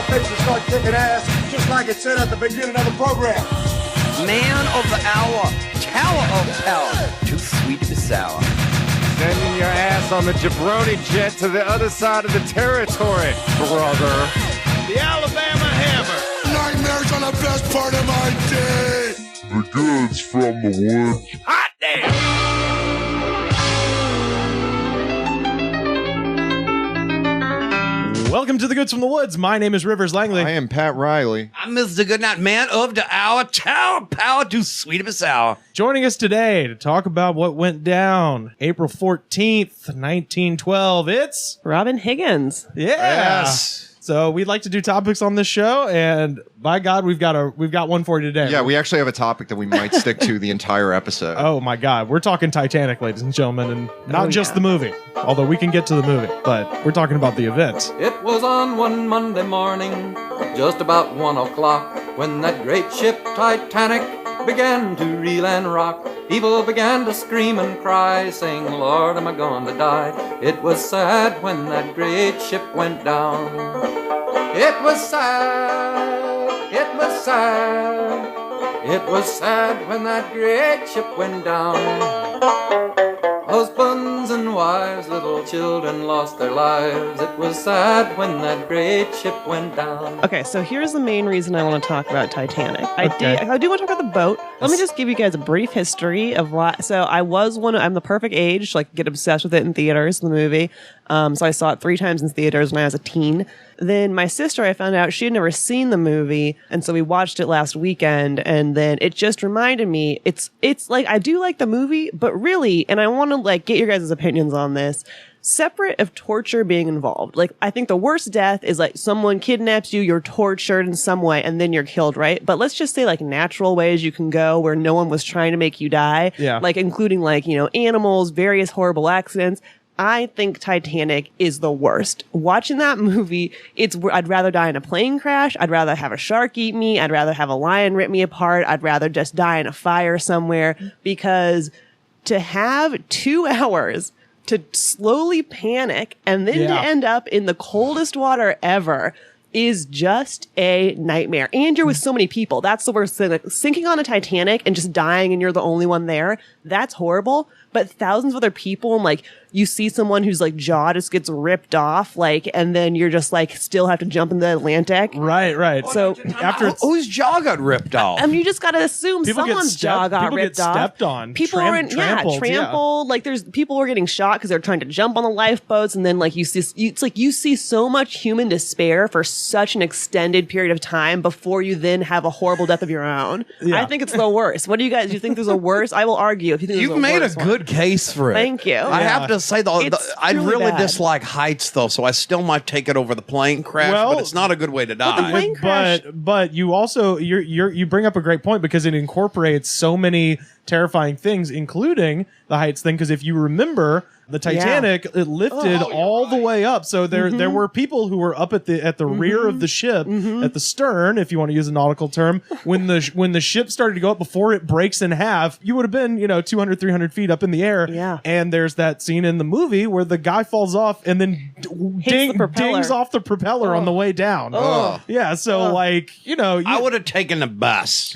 fixing to start kicking ass, just like it said at the beginning of the program. Man of the hour, tower of power, too sweet to be sour. Sending your ass on the jabroni jet to the other side of the territory, brother. The Alabama Hammer. Nightmares on the best part of my day. The goods from the woods. Hot damn! Welcome to the Goods from the Woods. My name is Rivers Langley. I am Pat Riley. I'm Mr. Goodnight, man of the hour, tower of power, too sweet to be sour. Joining us today to talk about what went down April 14th, 1912. It's Robin Higgins. Yes. So we'd like to do topics on this show, and by God, we've got one for you today. Yeah, we actually have a topic that we might stick to the entire episode. Oh my God, we're talking Titanic, ladies and gentlemen, and not just the movie. Although we can get to the movie, but we're talking about the event. It was on one Monday morning, just about 1 o'clock, when that great ship Titanic began to reel and rock. People began to scream and cry, saying, Lord, am I going to die? It was sad when that great ship went down. It was sad, it was sad, it was sad when that great ship went down. Husbands and wives, little children lost their lives. It was sad when that great ship went down. Okay, so here's the main reason I want to talk about Titanic. I do want to talk about the boat. Let me just give you guys a brief history of why. So I'm the perfect age to get obsessed with it in theaters, the movie. So I saw it 3 times in theaters when I was a teen. Then my sister, I found out she had never seen the movie, and so we watched it last weekend, and then it just reminded me, it's like, I do like the movie, but really, and I want to get your guys' opinions on this, separate of torture being involved. I think the worst death is someone kidnaps you, you're tortured in some way, and then you're killed, right? But let's just say natural ways you can go where no one was trying to make you die. Yeah. Including animals, various horrible accidents. I think Titanic is the worst. Watching that movie, I'd rather die in a plane crash. I'd rather have a shark eat me. I'd rather have a lion rip me apart. I'd rather just die in a fire somewhere, because to have 2 hours to slowly panic and then to end up in the coldest water ever is just a nightmare. And you're with so many people. That's the worst thing. Sinking on a Titanic and just dying and you're the only one there, that's horrible. But thousands of other people, and you see someone whose jaw just gets ripped off, and then you're just still have to jump in the Atlantic. Right. So after whose jaw got ripped off? I mean, you just got to assume People someone's jaw got ripped off. People get stepped on. People are trampled. There's people who are getting shot because they're trying to jump on the lifeboats, and then you see so much human despair for such an extended period of time before you then have a horrible death of your own. Yeah. I think it's the worst. What do you guys? Do you think there's a worse? I will argue if you think you've made a good case for it. Thank you. I have to say though, I really bad. dislike heights though, so I still might take it over the plane crash. But it's not a good way to die. But the plane crash. But you also you bring up a great point, because it incorporates so many terrifying things, including the heights thing. Because if you remember, the Titanic, it lifted all the way up. So there were people who were up at the rear of the ship, at the stern, if you want to use a nautical term. When the ship started to go up, before it breaks in half, you would have been 200, 300 feet up in the air. Yeah. And there's that scene in the movie where the guy falls off and then dings off the propeller on the way down. Oh. Yeah. So I would have taken the bus.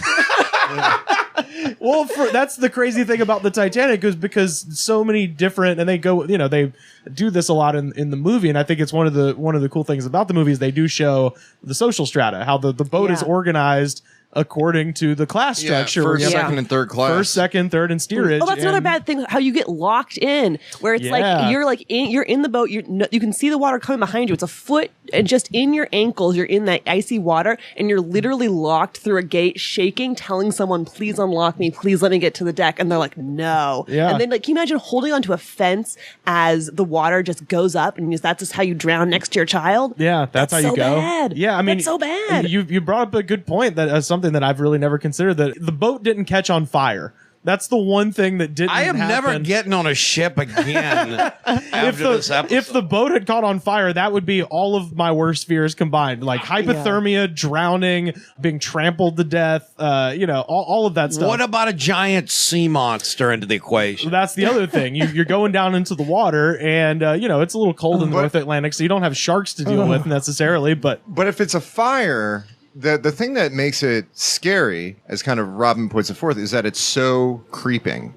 Well, that's the crazy thing about the Titanic, is because so many different, and they go, they do this a lot in the movie, and I think it's one of the cool things about the movie is they do show the social strata, how the boat is organized according to the class structure. First, second, and third class. First, second, third, and steerage. Oh, that's another bad thing. How you get locked in, where it's you're in the boat. You can see the water coming behind you. It's a foot, and just in your ankles, you're in that icy water, and you're literally locked through a gate, shaking, telling someone, "Please unlock me. Please let me get to the deck." And they're like, "No." Yeah. And then can you imagine holding onto a fence as the water just goes up, and that's just how you drown next to your child? Yeah, that's how you so go. Bad. Yeah, I mean, that's so bad. You brought up a good point that something that I've really never considered, that the boat didn't catch on fire. That's the one thing that didn't I am never happen. getting on a ship again after this episode. If the boat had caught on fire, that would be all of my worst fears combined. Like hypothermia, drowning, being trampled to death, all of that stuff. What about a giant sea monster into the equation? That's the other thing. You're going down into the water, and it's a little cold in the North Atlantic, so you don't have sharks to deal with necessarily. But if it's a fire, the thing that makes it scary, as kind of Robin puts it forth, is that it's so creeping.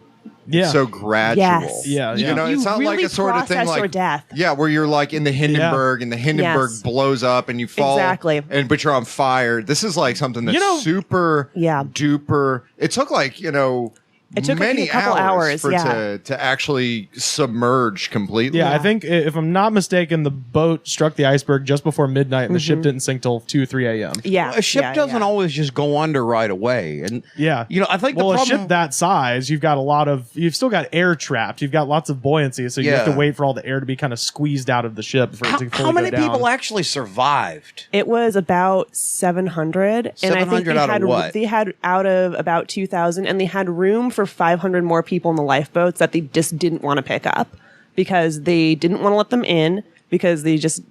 Yeah. So gradual. Yes. Yeah. It's not really like a sort of thing process like your death. Yeah, where you're like in the Hindenburg and the Hindenburg Yes. blows up and you fall. Exactly. But you're on fire. This is like something that's super duper. It took it took many a couple hours for to actually submerge completely. Yeah, I think if I'm not mistaken, the boat struck the iceberg just before midnight, and the ship didn't sink till 2-3 a.m. Yeah, a ship doesn't always just go under right away, and I think the a problem. ship that size, you've still got air trapped. You've got lots of buoyancy, so you have to wait for all the air to be kind of squeezed out of the ship for it to fully how many go down. people actually survived? It was about 700, and I think 700 out of what? They had out of about 2,000, and they had room for 500 more people in the lifeboats that they just didn't want to pick up because they didn't want to let them in because they just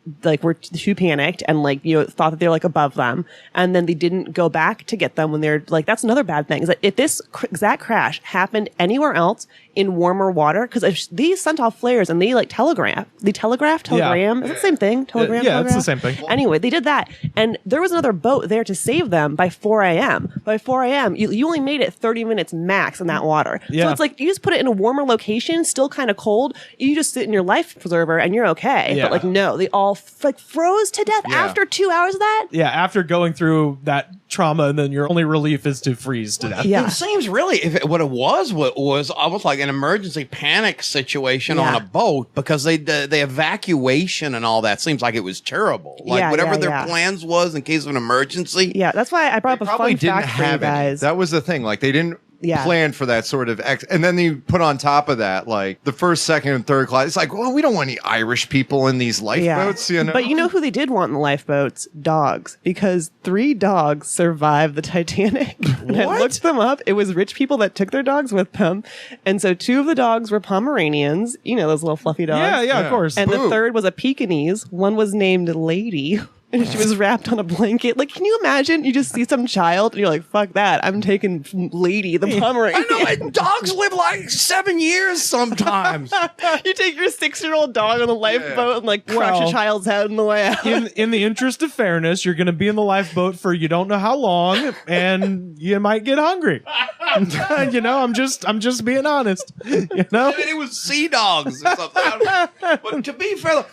were too panicked and thought that they were above them, and then they didn't go back to get them when they're that's another bad thing is that if this exact crash happened anywhere else in warmer water, because these sent off flares and they telegram is it the same thing? Telegraph? It's the same thing. Anyway, they did that, and there was another boat there to save them by 4 a.m. By 4 a.m., you only made it 30 minutes max in that water. Yeah. So it's like you just put it in a warmer location, still kind of cold. You just sit in your life preserver and you're okay. Yeah. But no, they all froze to death after 2 hours of that. Yeah, after going through that trauma, and then your only relief is to freeze to death. Yeah. It seems really what it was almost like an emergency panic situation on a boat, because the evacuation and all that seems like it was terrible. Whatever their plans was in case of an emergency. Yeah, that's why I brought up a fun fact for you guys. That was the thing. They didn't plan for that sort of and then you put on top of that the first, second, and third class. It's we don't want any Irish people in these lifeboats. But you know who they did want in the lifeboats? Dogs, because 3 dogs survived the Titanic. And I looked them up. It was rich people that took their dogs with them, and so 2 of the dogs were Pomeranians. You know, those little fluffy dogs. Yeah, of course. And the third was a Pekingese. One was named Lady. And she was wrapped on a blanket. Can you imagine? You just see some child and you're like, fuck that. I'm taking Lady, the Pomeranian. I know, dogs live 7 years sometimes. You take your 6-year-old dog on the lifeboat and crush a child's head on the way out. In the interest of fairness, you're going to be in the lifeboat for you don't know how long, and you might get hungry. I'm just being honest. It was sea dogs or something. But to be fair,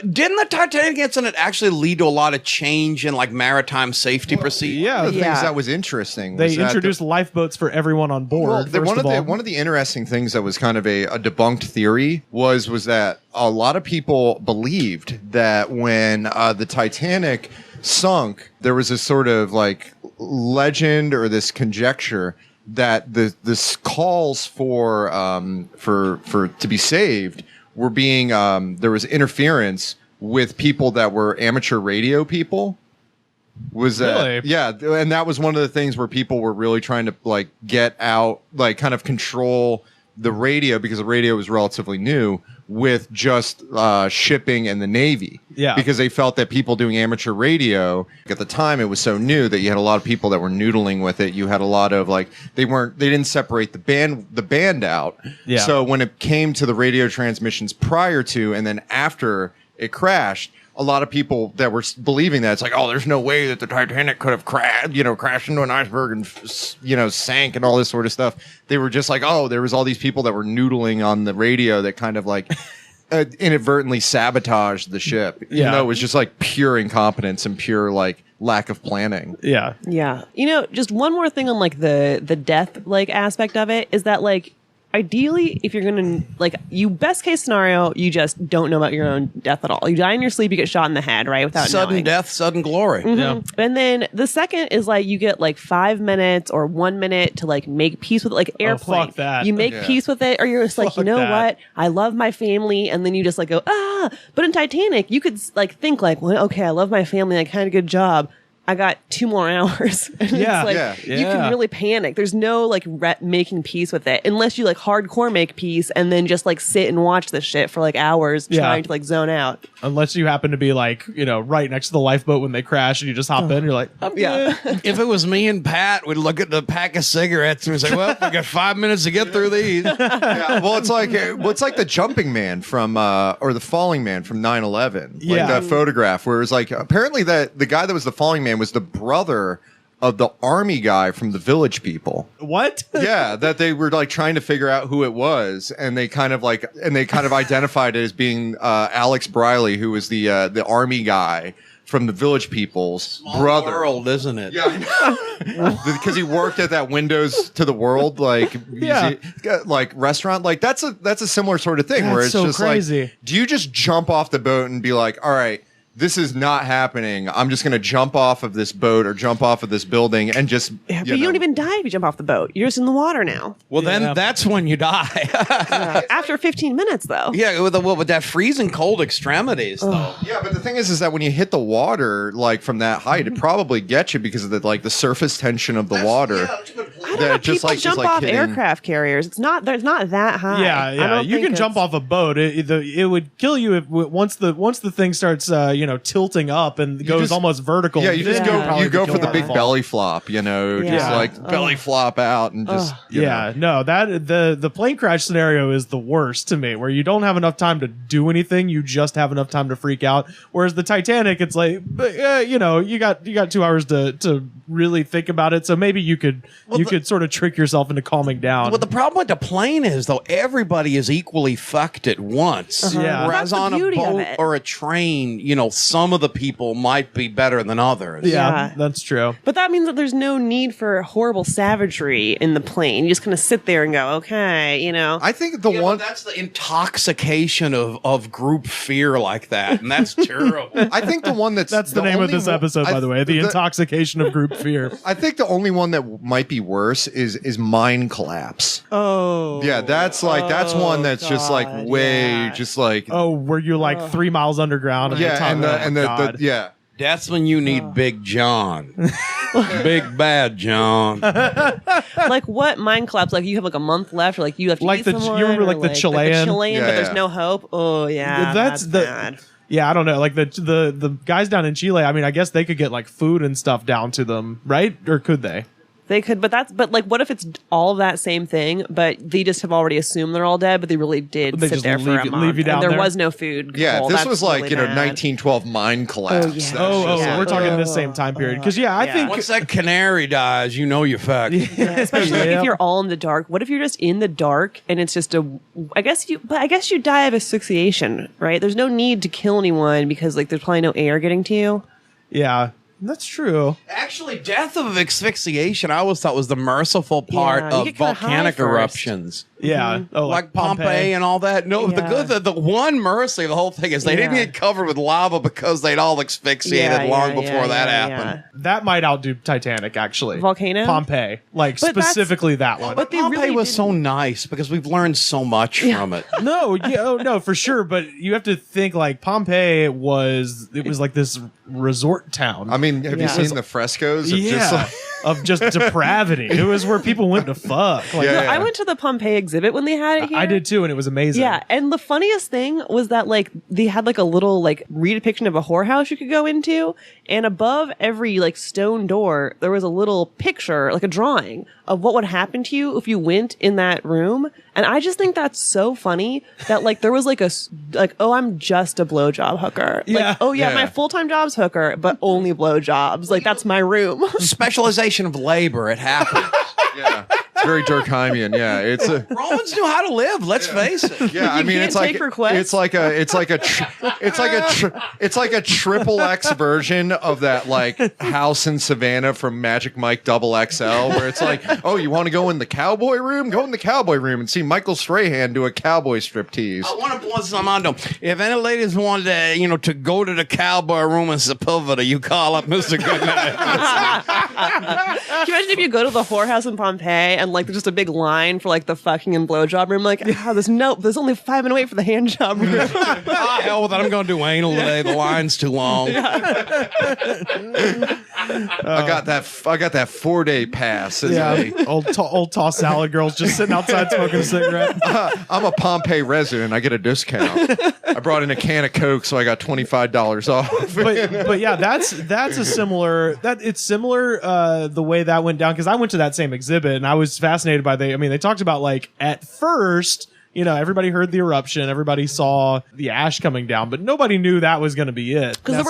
didn't the Titanic incident actually lead to a lot of change in maritime safety procedures? Yeah, the things that was interesting. They introduced lifeboats for everyone on board. One of the interesting things that was kind of a debunked theory was that a lot of people believed that when the Titanic sunk, there was this sort of legend or this conjecture that this calls for to be saved were being there was interference with people that were amateur radio people. Was that really? And that was one of the things where people were really trying to get out, kind of control the radio, because the radio was relatively new, with just shipping and the Navy. Yeah. Because they felt that people doing amateur radio, at the time it was so new that you had a lot of people that were noodling with it. You had a lot of they didn't separate the band out. Yeah. So when it came to the radio transmissions prior to and then after it crashed, a lot of people that were believing that it's there's no way that the Titanic could have crashed into an iceberg and sank and all this sort of stuff. They were just there was all these people that were noodling on the radio that kind of inadvertently sabotaged the ship. Even though it was just pure incompetence and pure lack of planning. Yeah. Yeah. Just one more thing on the death aspect of it is that ideally, if you're going to, best case scenario, you just don't know about your own death at all. You die in your sleep, you get shot in the head, right? Without sudden knowing. death, sudden glory. Mm-hmm. Yeah. And then the second is you get 5 minutes or 1 minute to make peace with it, airplane. fuck that. You make peace with it, or you're just Fuck you know that. what? I love my family, and then you just go, ah. But in Titanic, you could think well, okay, I love my family, I had a good job. I got 2 more hours. And Yeah. it's like, Yeah. you Yeah. can really panic. There's no like making peace with it unless you like hardcore make peace and then just like sit and watch this shit for like hours trying to like zone out. Unless you happen to be like, right next to the lifeboat when they crash and you just hop in, you're like, Yeah. If it was me and Pat, we'd look at the pack of cigarettes and we'd say, well, we got 5 minutes to get through these. Yeah, well, it's like the jumping man from or the falling man from 9/11. Like Yeah. that photograph where it was like apparently that the guy that was the falling man was the brother of the army guy from the Village People. what? Yeah, that they were like trying to figure out who it was, and they kind of identified it as being Alex Briley, who was the army guy from the Village People's brother. World, isn't it? Yeah, because he worked at that Windows to the World like like restaurant. Like that's a similar sort of thing where it's so just crazy. like, do you just jump off the boat and be like, all right, this is not happening. I'm just going to jump off of this boat or jump off of this building and just. Yeah, but you don't even die if you jump off the boat. You're just in the water now. Well, then that's when you die. After 15 minutes, though. Yeah, with that freezing cold extremities, though. Yeah, but the thing is that when you hit the water, like from that height, it probably gets you because of the surface tension of the water. I don't know. People jump off aircraft carriers. It's not that high. Yeah. You can jump off a boat. It would kill you if once the thing starts, tilting up and goes almost vertical. Yeah, you just go for the big belly flop. Belly flop out and just. No, that the plane crash scenario is the worst to me, where you don't have enough time to do anything. You just have enough time to freak out. Whereas the Titanic, it's like, you got 2 hours to really think about it. So maybe you could sort of trick yourself into calming down. Well, the problem with the plane is, though, everybody is equally fucked at once. Yeah. Whereas That's the on a beauty of boat it. or a train, some of the people might be better than others. Yeah, that's true. But that means that there's no need for horrible savagery in the plane. You just kind of sit there and go, okay, I think the one that's the intoxication of group fear like that, and that's terrible. I think the one that's the name of only this episode, by the way, the intoxication of group fear. I think the only one that might be worse is mine collapse. Oh, yeah, that's one that's just like way just like where you're like 3 miles underground. Yeah. That's when you need Big John. Big Bad John. Like what mine collapse? Like you have like a month left, or like you have to like eat the someone, you remember or like the Chilean, but Yeah, there's no hope. Oh yeah, that's bad. Yeah, I don't know. Like the guys down in Chile, I mean, I guess they could get like food and stuff down to them, right? Or could they? They could, but like, what if it's all of that same thing, but they just have already assumed they're all dead, but they really did sit there for a month, leave you down and there there? was no food. Yeah, control. this That's was like, really bad. 1912 mine collapse. yeah. We're talking this same time period. Because I think Once that canary dies, you're fucked. Yeah, especially if you're all in the dark. What if you're just in the dark and it's just I guess you die of asphyxiation, right? There's no need to kill anyone because like there's probably no air getting to you. yeah, that's true. Actually, death of asphyxiation, I always thought was the merciful part Yeah, you of get kinda high volcanic first. eruptions. Yeah, Like Pompeii and all that. No, Yeah. the one mercy of the whole thing is they didn't Yeah. get covered with lava because they'd all asphyxiated long before that happened. That might outdo Titanic, actually. Volcano? Pompeii, like But that's- specifically that one. But they Pompeii really was didn't. so nice because we've learned so much from it. No, for sure. But you have to think like Pompeii was like this resort town. I mean, have you Yeah. seen the frescoes? Of just like, of just depravity. It was where people went to fuck. Like, Yeah. I went to the Pompeii exhibit when they had it here. I did too, and it was amazing. Yeah, and the funniest thing was that like they had like a little like redepiction of a whorehouse you could go into, and above every like stone door there was a little picture, like a drawing of what would happen to you if you went in that room. And I just think that's so funny that like there was like I'm just a blowjob hooker. Yeah. Like, oh yeah, Yeah. my full-time job's hooker, but only blowjobs. Like that's my room. Specialization of labor, it happens. yeah, it's very Durkheimian. Yeah, it's a. Romans knew how to live, let's face it. Yeah, I mean, can't it's like take requests? it's like a triple X version of that like house in Savannah from Magic Mike Double XL, where it's like, oh, you want to go in the cowboy room? Go in the cowboy room and see Michael Strahan do a cowboy striptease. I want to point something out. If any ladies want to go to the cowboy room in Sepulveda, you call up Mr. Goodnight. Can you imagine if you go to the whorehouse in Pompeii and like there's just a big line for like the fucking and blowjob room? Like, there's only 5 minutes wait for the hand job room. Hell with it. I'm going to do anal today. The line's too long. I got that 4-day pass. Yeah, old toss salad girls just sitting outside smoking a cigarette. I'm a Pompeii resident. I get a discount. I brought in a can of Coke, so I got $25 off. but yeah, that's a similar. It's similar the way that went down, because I went to that same exhibit and I was fascinated by they talked about, like, at first, everybody heard the eruption, everybody saw the ash coming down, but nobody knew that was going to be it. Because there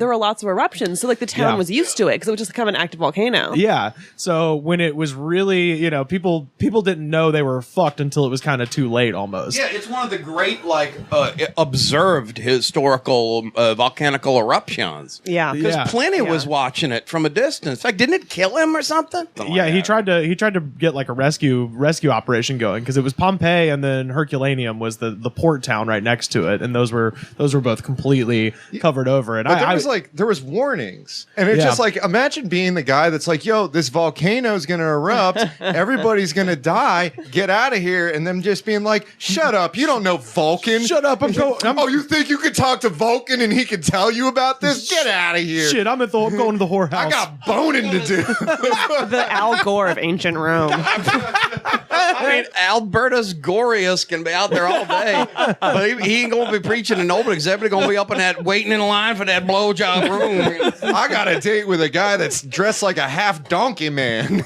were lots of eruptions, so like the town was used to it because it was just kind of an active volcano. Yeah. So when it was really, people didn't know they were fucked until it was kind of too late almost. Yeah, it's one of the great observed historical volcanical eruptions. Yeah, because Pliny was watching it from a distance. In fact, didn't it kill him or something? Yeah, he tried to get like a rescue operation going, because it was Pompeii and then Herculaneum was the port town right next to it, and those were both completely covered over. And there was warnings, and it's just like, imagine being the guy that's like, yo, this volcano is gonna erupt, everybody's gonna die, get out of here, and them just being like, shut up, you don't know Vulcan, shut up, oh, you think you could talk to Vulcan and he could tell you about this? Get out of here. Shit, I'm going to the whorehouse. I got boning to do. The Al Gore of ancient Rome. I mean, Albertus Gorius can be out there all day, but he ain't gonna be preaching in open exhibit. Gonna be up in that waiting in line for that blowjob room. I got a date with a guy that's dressed like a half donkey man.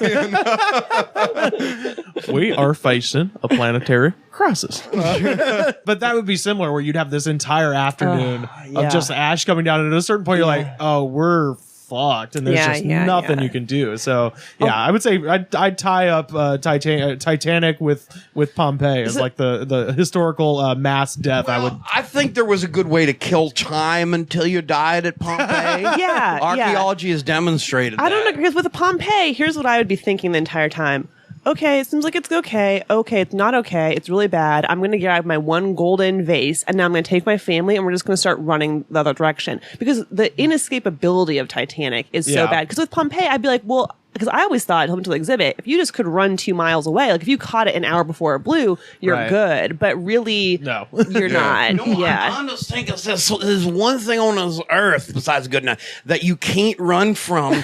We are facing a planetary crisis. But that would be similar, where you'd have this entire afternoon of just ash coming down, and at a certain point you're like, oh, we're fucked, and there's just nothing you can do. So I would say I'd tie up Titanic with Pompeii as like the historical mass death. I think there was a good way to kill time until you died at Pompeii. Archaeology has demonstrated I don't know, because with Pompeii, here's what I would be thinking the entire time. Okay, it seems like it's okay. Okay, it's not okay. It's really bad. I'm going to grab my one golden vase, and now I'm going to take my family, and we're just going to start running the other direction. Because the inescapability of Titanic is so bad. Because with Pompeii, I'd be like, well, because I always thought, until the exhibit, if you just could run 2 miles away, like if you caught it an hour before it blew, you're good. But really, no, you're not. I just think there's one thing on this earth besides good enough that you can't run from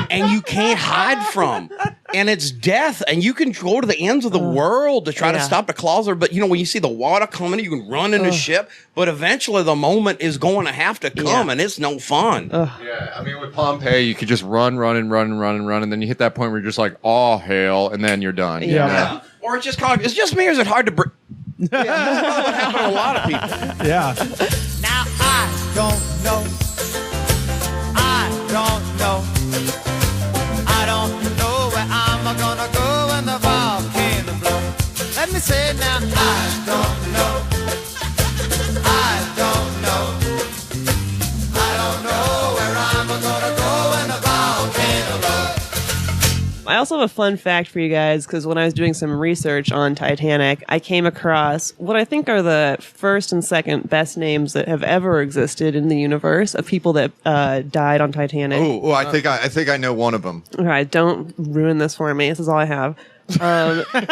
and you can't hide from. And it's death, and you can go to the ends of the world to try to stop the claws. But when you see the water coming, you can run in the ship. But eventually, the moment is going to have to come, and it's no fun. Yeah, I mean, with Pompeii, you could just run, and then you hit that point where you're just like, oh hell, and then you're done. Yeah. Or it's just me, or is it hard to? That's what happened to a lot of people. Yeah. Now I don't know. I don't know where I'm gonna go when the volcano blows. Let me say now, I don't know. I don't know where I'm gonna go when the volcano blows. I also have a fun fact for you guys, because when I was doing some research on Titanic, I came across what I think are the first and second best names that have ever existed in the universe of people that died on Titanic. Oh, I think I know one of them. All right, don't ruin this for me. This is all I have.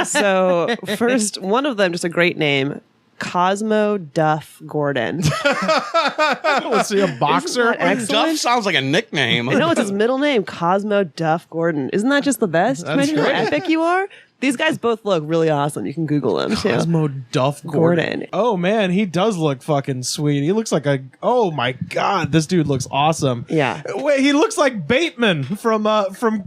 So first, one of them, just a great name, Cosmo Duff Gordon. Let's see, a boxer. Duff sounds like a nickname. I know, it's his middle name, Cosmo Duff Gordon. Isn't that just the best? Imagine how epic you are. These guys both look really awesome. You can Google them too. Cosmo Duff Gordon. Oh man, he does look fucking sweet. He looks like oh my god, this dude looks awesome. Yeah. Wait, he looks like Bateman from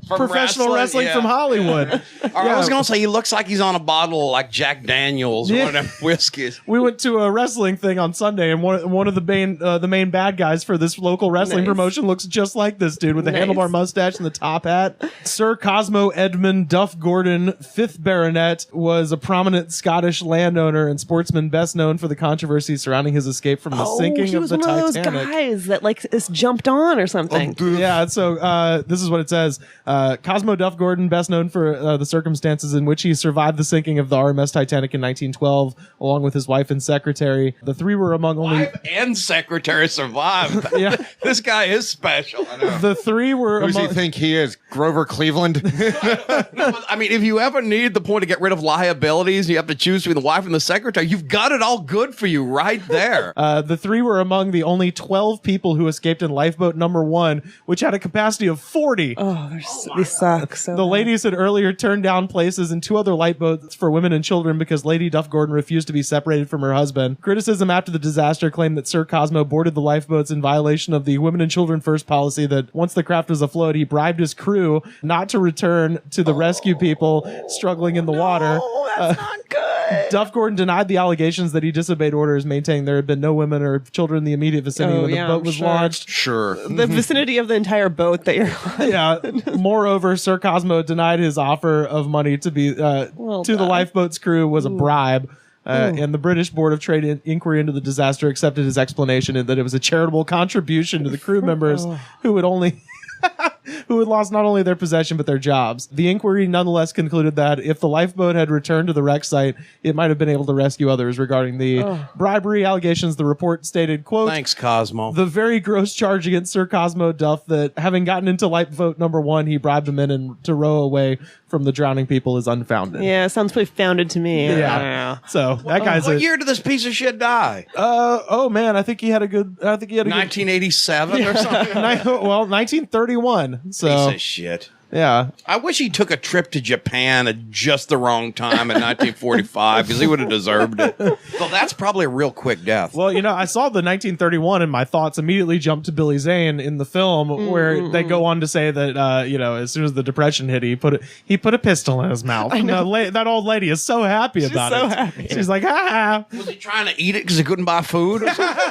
professional wrestling from Hollywood. I was gonna say he looks like he's on a bottle of like Jack Daniels or one of them whiskeys. We went to a wrestling thing on Sunday, and one of the main bad guys for this local wrestling promotion looks just like this dude with the handlebar mustache and the top hat. Sir Cosmo Edmund Duff Gordon, 5th Baronet, was a prominent Scottish landowner and sportsman, best known for the controversy surrounding his escape from the sinking of the Titanic. He was one of those guys that like just jumped on or something. Yeah, so this is what it says. Cosmo Duff Gordon, best known for the circumstances in which he survived the sinking of the RMS Titanic in 1912, along with his wife and secretary. The three were among only... Wife and secretary survived. Yeah. This guy is special. I know. The three were Who does he think he is? Grover Cleveland? No, I mean, if you ever need the point to get rid of liabilities, you have to choose between the wife and the secretary. You've got it all good for you right there. The three were among the only 12 people who escaped in lifeboat number 1, 1, which had a capacity of 40. Oh, they suck. So The ladies had earlier turned down places in 2 other lifeboats for women and children because Lady Duff Gordon refused to be separated from her husband. Criticism after the disaster claimed that Sir Cosmo boarded the lifeboats in violation of the women and children first policy, that once the craft was afloat, he bribed his crew not to return to the rescue people struggling in the water. that's not good. Duff Gordon denied the allegations that he disobeyed orders, maintaining there had been no women or children in the immediate vicinity when the boat was launched. Sure. The vicinity of the entire boat that you're on. Yeah. Moreover, Sir Cosmo denied his offer of money to be to the lifeboat's crew was a bribe. And the British Board of Trade inquiry into the disaster accepted his explanation and that it was a charitable contribution to the crew members who had lost not only their possession but their jobs. The inquiry nonetheless concluded that if the lifeboat had returned to the wreck site, it might have been able to rescue others. Regarding the bribery allegations, the report stated, quote, Thanks, Cosmo. the very gross charge against Sir Cosmo Duff that having gotten into lifeboat number 1, he bribed the men and to row away from the drowning people is unfounded. Yeah, sounds pretty founded to me. Yeah. So that guy's What year did this piece of shit die? oh man, I think he had a good 1987 or something? well, 1931. So Piece of shit. yeah. I wish he took a trip to Japan at just the wrong time in 1945 because he would have deserved it. So that's probably a real quick death. Well, I saw the 1931 and my thoughts immediately jumped to Billy Zane in the film where they go on to say that, as soon as the Depression hit, he put a pistol in his mouth. And that old lady is so happy about it. Happy. She's like, ha. Was he trying to eat it because he couldn't buy food? Or something?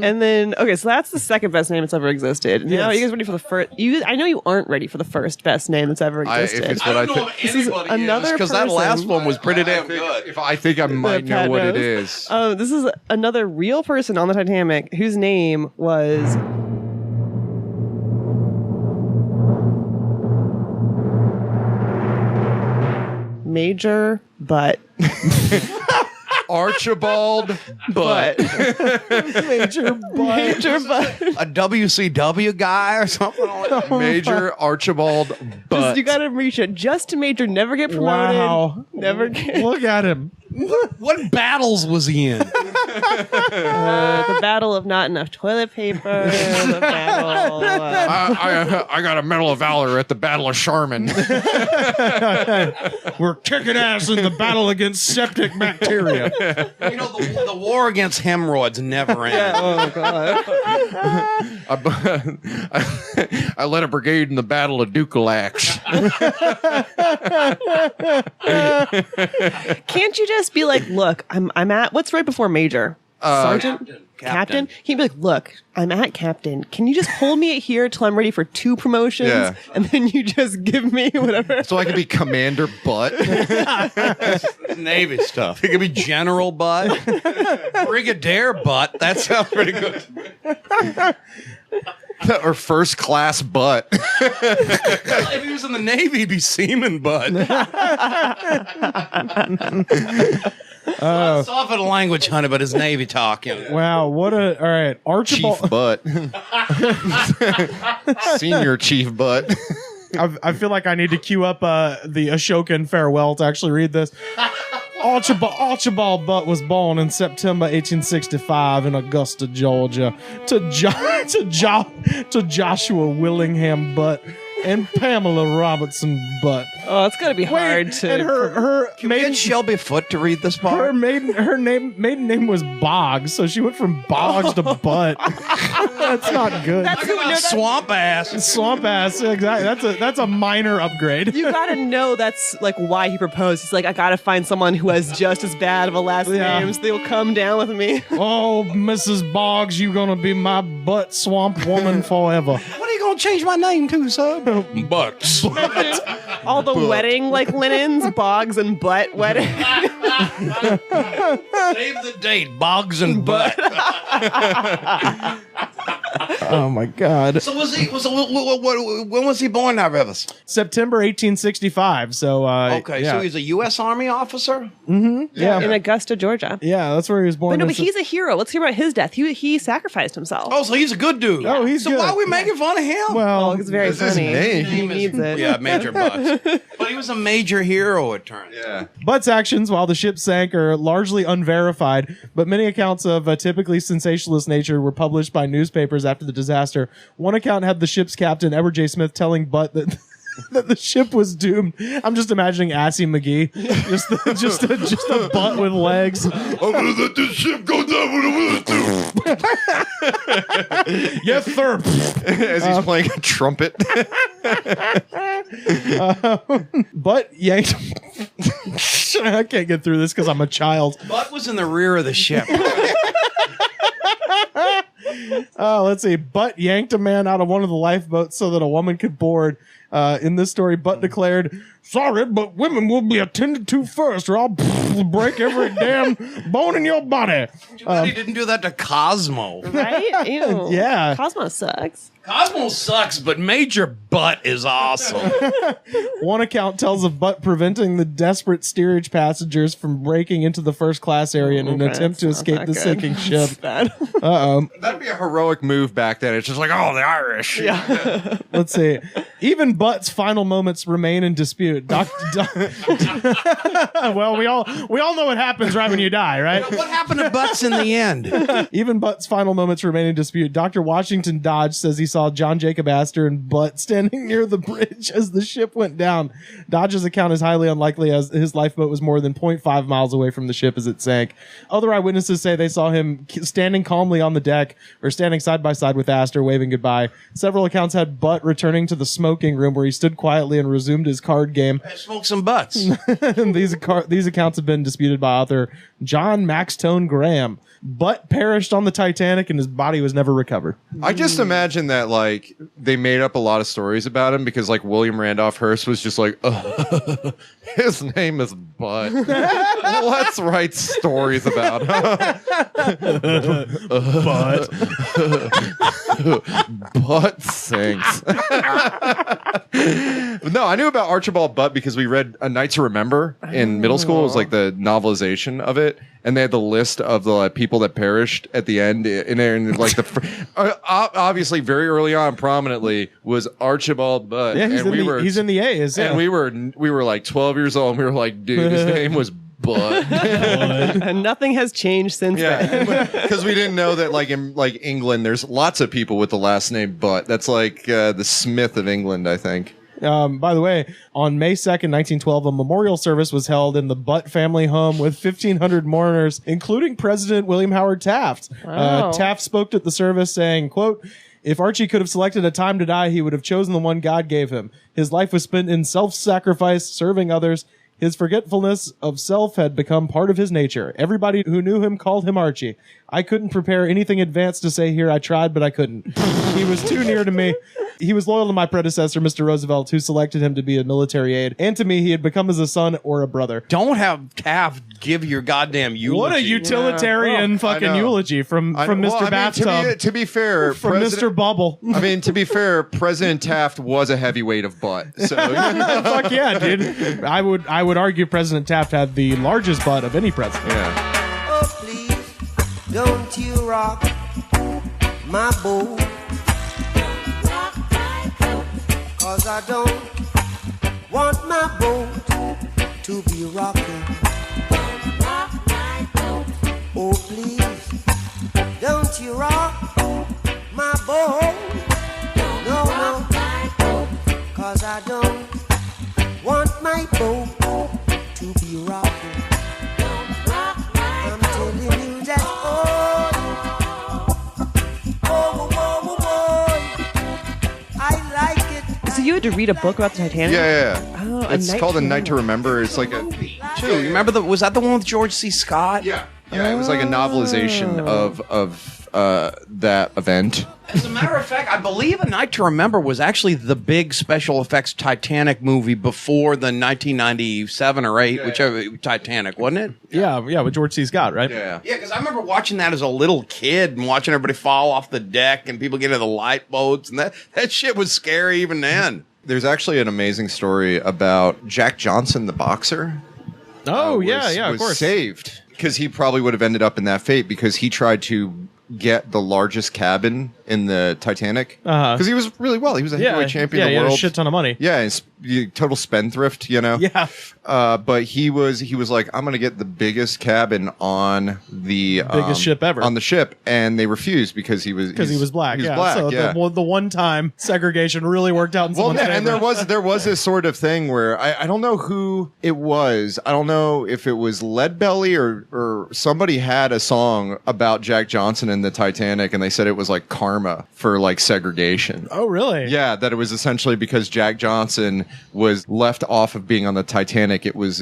And then, okay, so that's the second best name that's ever existed. Now, are you guys ready for the first? I know you aren't ready for the first best name that's ever existed. If it's what I think, This is another because that person. last one was pretty damn good. if I think I might know Pat what it knows. is. This is another real person on the Titanic whose name was Major Butt. Archibald Butt. Major Butt. A WCW guy or something like that. Major Archibald Butt. You gotta reach it. Just to Major, never get promoted. Wow. Never get. Look at him. What battles was he in? The battle of not enough toilet paper. The battle. I got a Medal of Valor at the Battle of Sharman. We're kicking ass in the battle against septic bacteria. The war against hemorrhoids never ends. Oh god. I led a brigade in the Battle of Dukalax. Can't you just be like, look, I'm at what's right before Major? Sergeant? Captain? Can you be like, look, I'm at Captain. Can you just hold me here till I'm ready for 2 promotions? Yeah. And then you just give me whatever. So I can be Commander Butt. Navy stuff. He could be General Butt. Brigadier Butt. That sounds pretty good. Or First Class Butt. If he was in the Navy, he'd be Seaman Butt. Soften the language, honey, but his Navy talking. Wow, all right, Archibald. Chief Butt. Senior Chief Butt. I feel like I need to queue up the Ashokan farewell to actually read this. Archibald Butt was born in September 1865 in Augusta, Georgia, to Joshua Willingham Butt and Pamela Robertson Butt. Oh, it's gonna be hard to. And her Can we get Shelby Foote to read this part? Her maiden name was Boggs, so she went from Boggs to Butt. That's not good. Swamp ass. Swamp ass, exactly. That's a minor upgrade. You gotta know that's like why he proposed. He's like, I gotta find someone who has just as bad of a last name, so they'll come down with me. Oh, Mrs. Boggs, you gonna be my butt swamp woman forever. What are you gonna change my name to, sir? Butts. All the wedding linens, Boggs and Butt wedding. Save the date, Boggs and Butt. Oh my God! So when was he born now, Rivers? September 1865. So okay, yeah. so he's a U.S. Army officer. Yeah, in Augusta, Georgia. Yeah, that's where he was born. But no, but he's a hero. Let's hear about his death. He sacrificed himself. Oh, so he's a good dude. Oh, he's so good. why are we making fun of him? Well, it's very This is funny. name. He needs it. Yeah, Major Butts. But he was a major hero, it turns out. Yeah. Butt's actions while the ship sank are largely unverified, but many accounts of a typically sensationalist nature were published by newspapers after the disaster. One account had the ship's captain, Edward J. Smith, telling Butt that that the ship was doomed. I'm just imagining Assy McGee, just a butt with legs. I'm gonna let this ship go down when I want to. Yes, sir. As he's playing a trumpet. Butt yanked. I can't get through this because I'm a child. Butt was in the rear of the ship. Let's see. Butt yanked a man out of one of the lifeboats so that a woman could board. In this story, Butt declared, "Sorry, but women will be attended to first, or I'll break every damn bone in your body." He didn't do that to Cosmo. Right? Ew. Yeah. Cosmo sucks. Cosmo sucks, but Major Butt is awesome. One account tells of Butt preventing the desperate steerage passengers from breaking into the first class area in an attempt to escape the sinking ship. Uh-oh. That'd be a heroic move back then. It's just like, oh, the Irish. Yeah. Let's see. Even Butt's final moments remain in dispute. Well, we all know what happens right when you die, right? What happened to Butts in the end? Even Butt's final moments remain in dispute. Dr. Washington Dodge says he saw John Jacob Astor and Butt standing near the bridge as the ship went down. Dodge's account is highly unlikely as his lifeboat was more than 0.5 miles away from the ship as it sank. Other eyewitnesses say they saw him standing calmly on the deck or standing side by side with Astor, waving goodbye. Several accounts had Butt returning to the smoking room where he stood quietly and resumed his card game. Smoke some butts. These accounts have been disputed by author John Maxtone Graham. Butt perished on the Titanic and his body was never recovered. I just imagine that, like, they made up a lot of stories about him because, like, William Randolph Hearst was just like, his name is Butt. Let's write stories about him. Butt. Butt sinks. No, I knew about Archibald Butt because we read A Night to Remember in middle school. It was like the novelization of it. And they had the list of the people that perished at the end in there, and like obviously very early on, prominently was Archibald Butt. Yeah, and he's in the A's. Yeah. And we were like 12 years old, and we were like, dude, his name was Butt. And nothing has changed since then. Because we didn't know that, like, in like England, there's lots of people with the last name Butt. That's like the Smith of England, I think. By the way, on May 2nd, 1912, a memorial service was held in the Butt family home with 1,500 mourners, including President William Howard Taft. Wow. Taft spoke at the service saying, quote, "If Archie could have selected a time to die, he would have chosen the one God gave him. His life was spent in self-sacrifice, serving others. His forgetfulness of self had become part of his nature. Everybody who knew him called him Archie. I couldn't prepare anything advanced to say here. I tried, but I couldn't. He was too near to me. He was loyal to my predecessor, Mr. Roosevelt, who selected him to be a military aide. And to me, he had become as a son or a brother." Don't have Taft give your goddamn eulogy. What a utilitarian fucking eulogy from Mr. Bathtub. To be fair, from Mr. Bubble. I mean, to be fair, President Taft was a heavyweight of butt. So fuck yeah, dude. I would argue President Taft had the largest butt of any president. Yeah. Oh, please, don't you rock my boat. 'Cause I don't want my boat to be rocking. Oh, please, don't you rock my boat. No, no, 'cause I don't want my boat to be rocking. I'm telling you that, oh, I like it. So you had to read a book about the Titanic? Yeah. Oh, it's called A Night to Remember. It's like Too. You remember was that the one with George C. Scott? Yeah, it was like a novelization of that event. As a matter of fact, I believe A Night to Remember was actually the big special effects Titanic movie before the 1997 or 8, whichever Titanic, wasn't it? Yeah, with George C. Scott, right? Yeah. Yeah, because I remember watching that as a little kid and watching everybody fall off the deck and people get into the lifeboats, and that shit was scary even then. There's actually an amazing story about Jack Johnson, the boxer. Oh, was of course. Saved because he probably would have ended up in that fate because he tried to get the largest cabin in the Titanic because he was really well. He was a heavyweight champion of the he world. had a shit ton of money. Yeah, total spendthrift, you know. Yeah. But he was like, I'm gonna get the biggest cabin on the biggest ship ever on the ship, and they refused because he was black. He was yeah. black. So yeah. the one time segregation really worked out in someone's favor. And there was this sort of thing where I don't know who it was. I don't know if it was Leadbelly or somebody had a song about Jack Johnson and the Titanic, and they said it was like karma for like segregation. Oh, really? Yeah, that it was essentially because Jack Johnson was left off of being on the Titanic. It was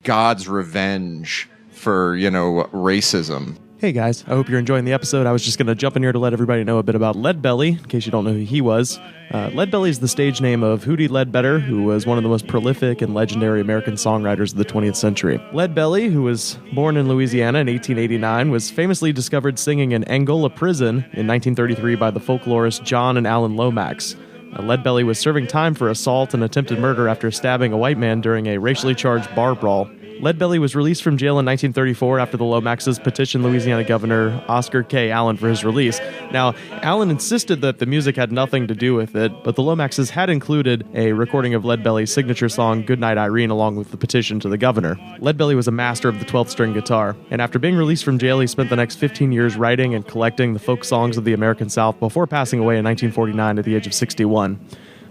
God's revenge for, racism. Hey guys, I hope you're enjoying the episode. I was just going to jump in here to let everybody know a bit about Leadbelly, in case you don't know who he was. Leadbelly is the stage name of Hootie Ledbetter, who was one of the most prolific and legendary American songwriters of the 20th century. Leadbelly, who was born in Louisiana in 1889, was famously discovered singing in Angola Prison in 1933 by the folklorists John and Alan Lomax. Leadbelly was serving time for assault and attempted murder after stabbing a white man during a racially charged bar brawl. Leadbelly was released from jail in 1934 after the Lomaxes petitioned Louisiana Governor Oscar K. Allen for his release. Now, Allen insisted that the music had nothing to do with it, but the Lomaxes had included a recording of Leadbelly's signature song, Goodnight Irene, along with the petition to the governor. Leadbelly was a master of the 12th string guitar, and after being released from jail, he spent the next 15 years writing and collecting the folk songs of the American South before passing away in 1949 at the age of 61.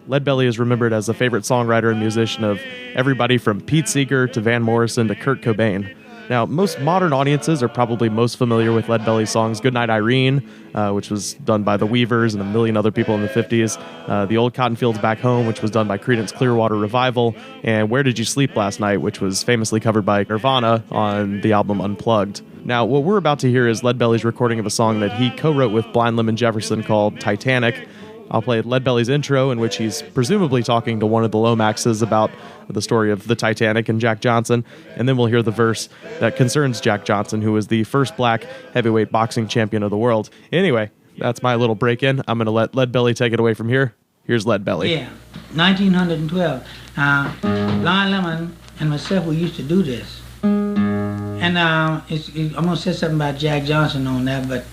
Leadbelly is remembered as a favorite songwriter and musician of everybody from Pete Seeger to Van Morrison to Kurt Cobain. Now, most modern audiences are probably most familiar with Leadbelly's songs Goodnight Irene, which was done by the Weavers and a million other people in the 50s, The Old Cotton Fields Back Home, which was done by Creedence Clearwater Revival, and Where Did You Sleep Last Night, which was famously covered by Nirvana on the album Unplugged. Now, what we're about to hear is Leadbelly's recording of a song that he co-wrote with Blind Lemon Jefferson called Titanic. I'll play Leadbelly's intro, in which he's presumably talking to one of the Lomaxes about the story of the Titanic and Jack Johnson, and then we'll hear the verse that concerns Jack Johnson, who was the first black heavyweight boxing champion of the world. Anyway, that's my little break-in. I'm going to let Leadbelly take it away from here. Here's Leadbelly. Yeah, 1912. Blind Lemon and myself, we used to do this. And I'm going to say something about Jack Johnson on that, but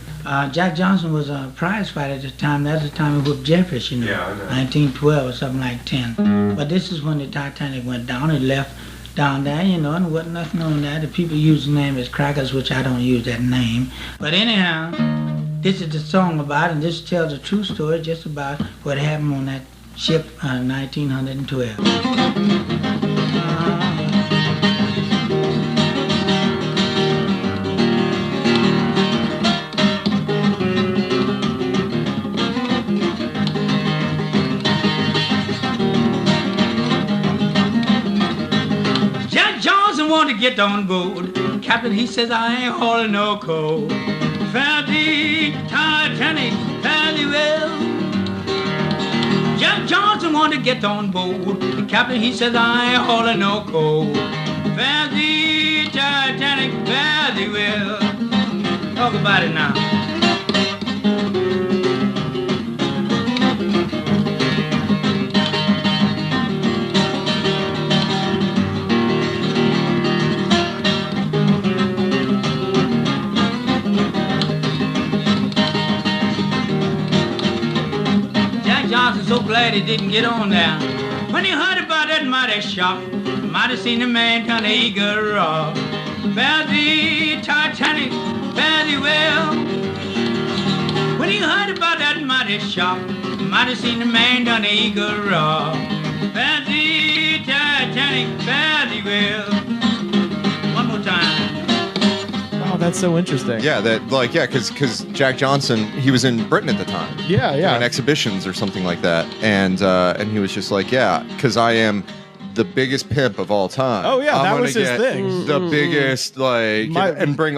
Jack Johnson was a prize fighter at the time. That's the time he whooped Jeffries, Yeah, I know. 1912 or something like 10. But this is when the Titanic went down. It left down there, and wasn't nothing on that. The people use the name as Crackers, which I don't use that name. But anyhow, this is the song about it, and this tells a true story just about what happened on that ship in 1912. Want to get on board. Captain, he says, I ain't hauling no coal. Found the Titanic fairly well. Jack Johnson want to get on board. The captain, he says, I ain't hauling no coal. Found the Titanic fairly well. Talk about it now. So glad he didn't get on there. When he heard about that mighty shock, might have seen the man turn the eagle rock. Found the Titanic fairly well. When he heard about that mighty shock, might have seen the man turn the eagle rock. Found the Titanic fairly well. One more time. Oh, that's so interesting. Yeah, because Jack Johnson, he was in Britain at the time. Yeah. Doing exhibitions or something like that, and he was just like, yeah, because I am the biggest pimp of all time. Oh yeah, that was his thing. The biggest, and bring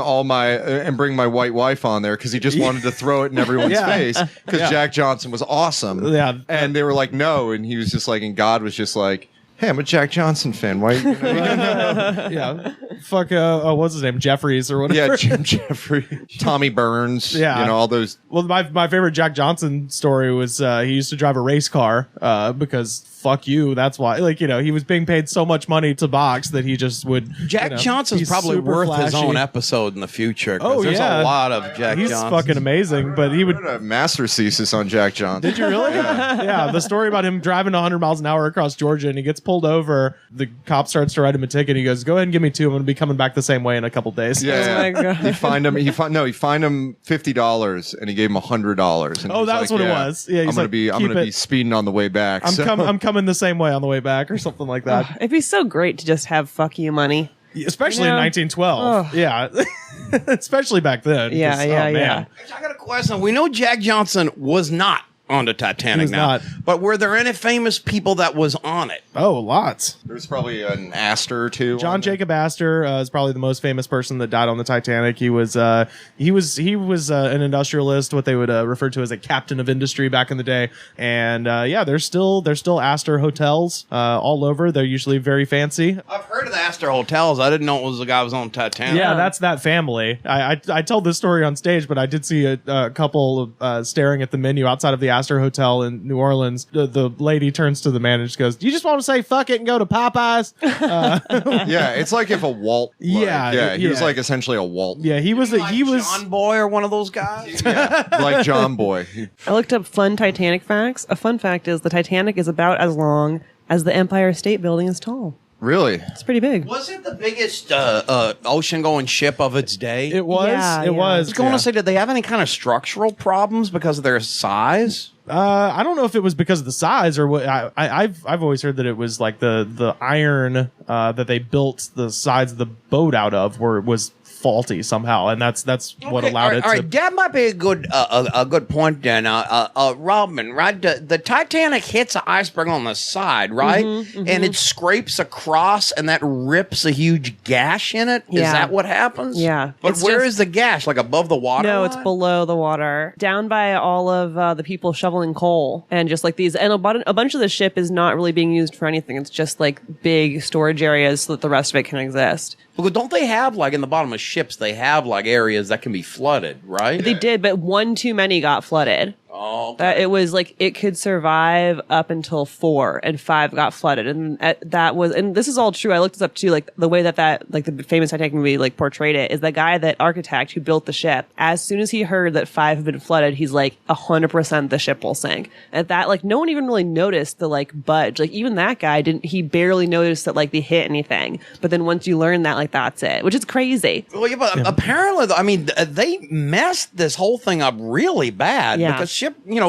my white wife on there because he just wanted to throw it in everyone's face because Jack Johnson was awesome. Yeah, and they were like, no, and he was just like, and God was just like, hey, I'm a Jack Johnson fan. Why? Yeah. Fuck. What's his name? Jeffries or whatever. Yeah, Jim Jeffries, Tommy Burns. Yeah. All those. Well, my favorite Jack Johnson story was he used to drive a race car because fuck you. That's why, like, he was being paid so much money to box that he just would. Jack Johnson's he's probably super worth his flashy. own episode in the future. 'Cause Oh, there's yeah. a lot of Jack He's Johnson. fucking amazing, but he would. I wrote a master's thesis on Jack Johnson. Did you really? Yeah. The story about him driving 100 miles an hour across Georgia, and he gets pulled over. The cop starts to write him a ticket. He goes, "Go ahead and give me 2. I'm going to be coming back the same way in a couple days." Yeah, Oh my God. He fined him. He fined him $50, and he gave him $100. And Oh, he was that's what it was. Yeah, he's I'm gonna like, be "Keep it." speeding on the way back. I'm, so. I'm coming the same way on the way back, or something like that. It'd be so great to just have fuck you money. Especially You know? in 1912. Yeah. Especially back then. Yeah, 'cause, yeah, oh, man. yeah. I got a question. We know Jack Johnson was not on the Titanic He was now, not. but were there any famous people that was on it? Oh, lots. There's probably an Astor or two. John Jacob Astor is probably the most famous person that died on the Titanic. He was an industrialist, what they would refer to as a captain of industry back in the day. And there's still Astor hotels all over. They're usually very fancy. I've heard of the Astor Hotels. I didn't know it was the guy who was on Titanic. Yeah, that's that family. I tell this story on stage, but I did see a couple staring at the menu outside of the Astor Hotel in New Orleans. The lady turns to the manager and goes, "Do you just want to say fuck it and go to Popeyes?" Yeah, it's like if a Walt. He was like essentially a Walt. Yeah, he was John Boy or one of those guys. Like John Boy. I looked up fun Titanic facts. A fun fact is the Titanic is about as long as the Empire State Building is tall. Really? It's pretty big. Was it the biggest ocean-going ship of its day? It was. Yeah, it yeah. was. I was going to say, did they have any kind of structural problems because of their size? I don't know if it was because of the size or what. I've always heard that it was like the iron that they built the sides of the boat out of was faulty somehow, and that's what allowed it to. All right, that might be a good point then. Robin, right? The Titanic hits an iceberg on the side, right? And it scrapes across, and that rips a huge gash in it. Is Yeah. that what happens? Yeah. But It's where just- is the gash? Like above the water? No, line? it's below the water, down by all of the people shoveling coal, and just like these. And a bunch of the ship is not really being used for anything. It's just like big storage areas so that the rest of it can exist. Because don't they have, like, in the bottom of ships, they have, like, areas that can be flooded, right? They did, but one too many got flooded. Oh, okay. It was like it could survive up until 4, and 5 got flooded, and that was. And this is all true. I looked this up too. Like the way that like the famous Titanic movie like portrayed it is the guy, that architect who built the ship. As soon as he heard that 5 had been flooded, he's like 100% the ship will sink. At that, like no one even really noticed the like budge. Like even that guy didn't. He barely noticed that like they hit anything. But then once you learn that, like that's it, which is crazy. Well, yeah, but apparently, I mean, they messed this whole thing up really bad because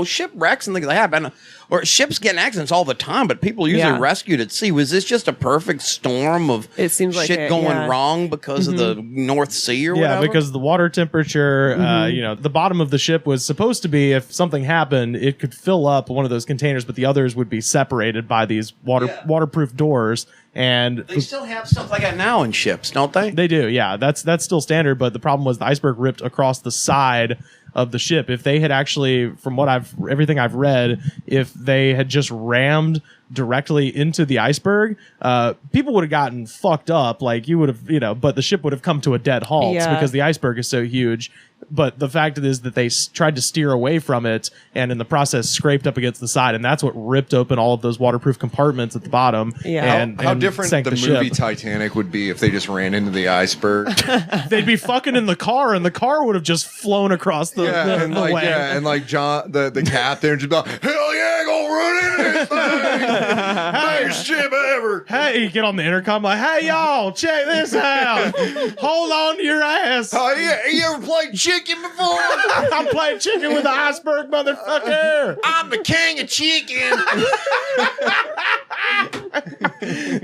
shipwrecks and things like that, or ships get in accidents all the time, but people usually rescued at sea. Was this just a perfect storm of shit going wrong because of the North Sea or whatever? Yeah, because the water temperature, the bottom of the ship was supposed to be, if something happened, it could fill up one of those containers, but the others would be separated by these waterproof doors. And they still have stuff like that now in ships, don't they? They do, yeah. That's still standard, but the problem was the iceberg ripped across the side of the ship. If they had actually, from everything I've read, if they had just rammed directly into the iceberg, people would have gotten fucked up. Like you would have, but the ship would have come to a dead halt because the iceberg is so huge. But the fact is that they tried to steer away from it, and in the process scraped up against the side, and that's what ripped open all of those waterproof compartments at the bottom. Yeah. How different the movie ship. Titanic would be if they just ran into the iceberg. They'd be fucking in the car, and the car would have just flown across the way. And like John, the captain, would just be like, hell yeah, gonna run into this thing. Biggest ship ever. Hey, you get on the intercom like, hey y'all, check this out. Hold on to your ass. You ever played chicken before? I'm playing chicken with the iceberg, motherfucker. I'm the king of chicken.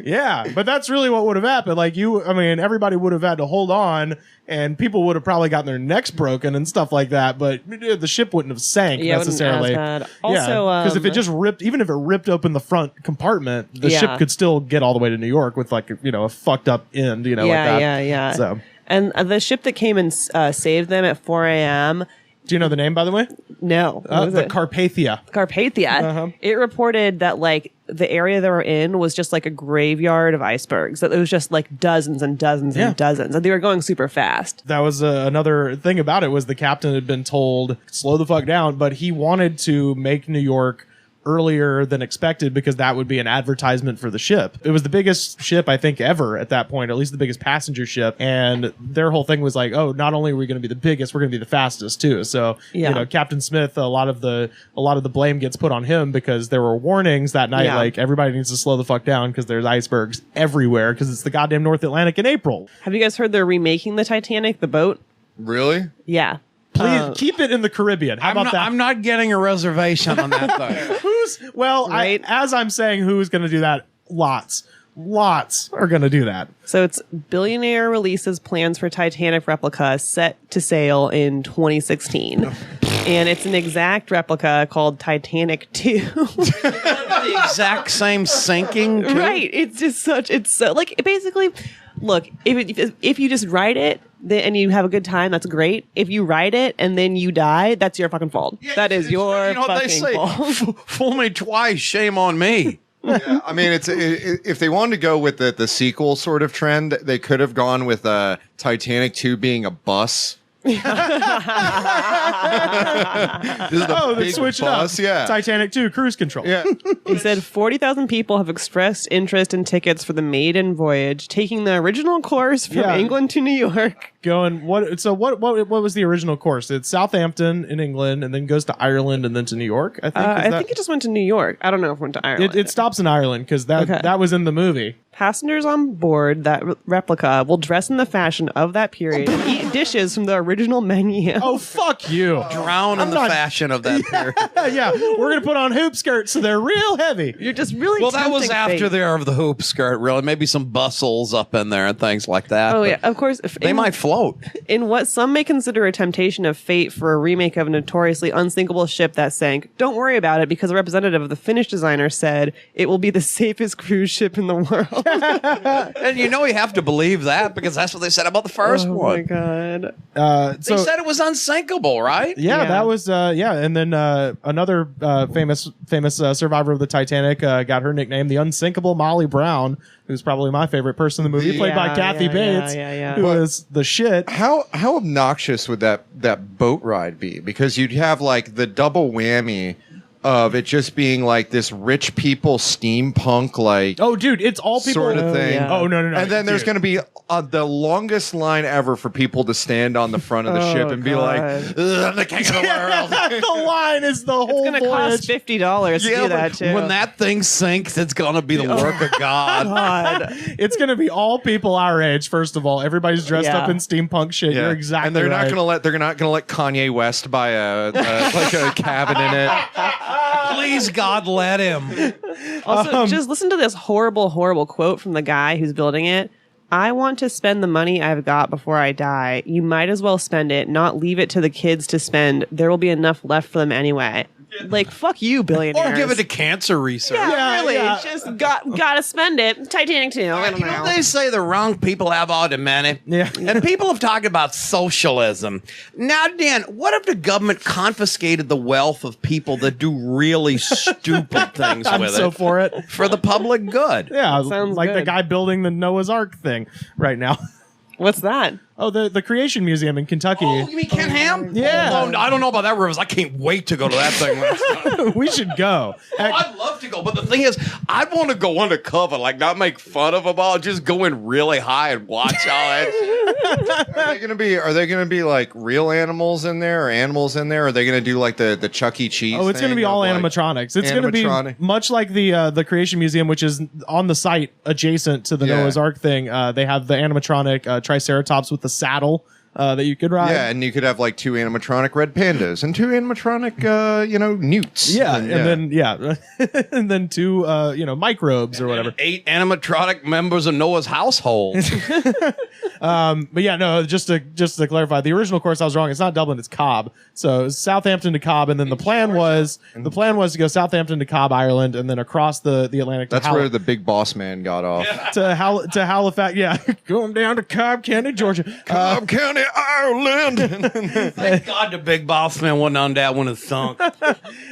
Yeah, but that's really what would have happened. Like everybody would have had to hold on, and people would have probably gotten their necks broken and stuff like that. But the ship wouldn't have sank necessarily. Also, because if it just ripped, even if it ripped open the front compartment, the ship could still get all the way to New York with like a fucked up end. Like that. Yeah. So, and the ship that came and saved them at 4 a.m. Do you know the name, by the way? No. What was the it? Carpathia. Carpathia. It reported that like the area they were in was just like a graveyard of icebergs. That it was just like dozens and dozens and dozens, and they were going super fast. That was another thing about it was the captain had been told slow the fuck down, but he wanted to make New York earlier than expected because that would be an advertisement for the ship. It was the biggest ship, I think, ever at that point, at least the biggest passenger ship. And their whole thing was like, oh, not only are we going to be the biggest, we're going to be the fastest too. So, Captain Smith, a lot of the blame gets put on him because there were warnings that night, like everybody needs to slow the fuck down because there's icebergs everywhere because it's the goddamn North Atlantic in April. Have you guys heard they're remaking the Titanic, the boat? Really? Yeah. Please keep it in the Caribbean. How about that? I'm not getting a reservation on that thing. As I'm saying, who's going to do that? Lots are going to do that. So it's billionaire releases plans for Titanic replica set to sail in 2016. And it's an exact replica called Titanic 2. The exact same sinking, too? Right. It's so like basically, look, if you just write it and you have a good time, that's great. If you write it and then you die, that's your fucking fault. That is your fucking fault. Fool me twice, shame on me. Yeah, I mean, if they wanted to go with the sequel sort of trend, they could have gone with Titanic 2 being a bus. They switch it up. Yeah. Titanic 2 cruise control. Yeah. He said 40,000 people have expressed interest in tickets for the maiden voyage, taking the original course from England to New York. What was the original course? It's Southampton in England and then goes to Ireland and then to New York, I think. I think it just went to New York. I don't know if it went to Ireland. It stops in Ireland because that was in the movie. Passengers on board that replica will dress in the fashion of that period and eat dishes from the original menu. Oh, fuck you. Drown in the fashion of that period. Yeah, we're going to put on hoop skirts so they're real heavy. You're just really Well, that was tempting after fate. there of the hoop skirt, really. Maybe some bustles up in there and things like that. Oh, yeah, of course. They might float. In what some may consider a temptation of fate for a remake of a notoriously unsinkable ship that sank, don't worry about it because a representative of the Finnish designer said it will be the safest cruise ship in the world. And you have to believe that because that's what they said about the first one. Oh, my God. They said it was unsinkable, right? Yeah, that was and then another famous survivor of the Titanic got her nickname, the unsinkable Molly Brown, who's probably my favorite person in the movie, played by Kathy Bates, who was the shit. How obnoxious would that boat ride be? Because you'd have like the double whammy of it just being like this rich people steampunk like dude, it's all people sort of thing. Oh no. And then there's going to be the longest line ever for people to stand on the front of the ship and be like, "I'm the king of the world." The line is the whole. It's going to cost $50 to do that too. When that thing sinks, it's going to be the work of God. It's going to be all people our age. First of all, everybody's dressed up in steampunk shit. Yeah. You're exactly and they're right. they're not going to let Kanye West buy a cabin in it. Please, God, let him. Also, just listen to this horrible, horrible quote from the guy who's building it. I want to spend the money I've got before I die. You might as well spend it, not leave it to the kids to spend. There will be enough left for them anyway. Like, fuck you, billionaires. Or give it to cancer research. Yeah, really. Just gotta spend it. Titanic 2. I don't know. They say the wrong people have all the money. Yeah. And people have talked about socialism. Now, Dan, what if the government confiscated the wealth of people that do really stupid things I'm with so it? for it. For the public good. Yeah, Sounds like the good. guy building the Noah's Ark thing right now. What's that? Oh, the Creation Museum in Kentucky. Oh, you mean Ken Ham? Yeah. Oh, I don't know about that, Rivers. I can't wait to go to that thing. We should go. I'd love to go, but the thing is, I'd want to go undercover, like not make fun of them all, just go in really high and watch all that. Are they gonna be like real animals in there or animals in there? Or are they gonna do like the Chuck E. Cheese? Oh, it's going to be all animatronics. It's going to be much like the Creation Museum, which is on the site adjacent to the Noah's Ark thing. They have the animatronic Triceratops with the saddle that you could ride. Yeah, and you could have like 2 animatronic red pandas and 2 animatronic, newts. Yeah, and then 2 microbes or whatever. 8 animatronic members of Noah's household. But yeah, no, just to clarify, the original course I was wrong. It's not Dublin, it's Cobb. So it's Southampton to Cobb, and then the plan was to go Southampton to Cobb, Ireland, and then across the Atlantic. That's where the big boss man got off. To Halifax. Yeah, going down to Cobb County, Georgia. Cobb County, Ireland. Thank God the big boss man wasn't on that when it sunk.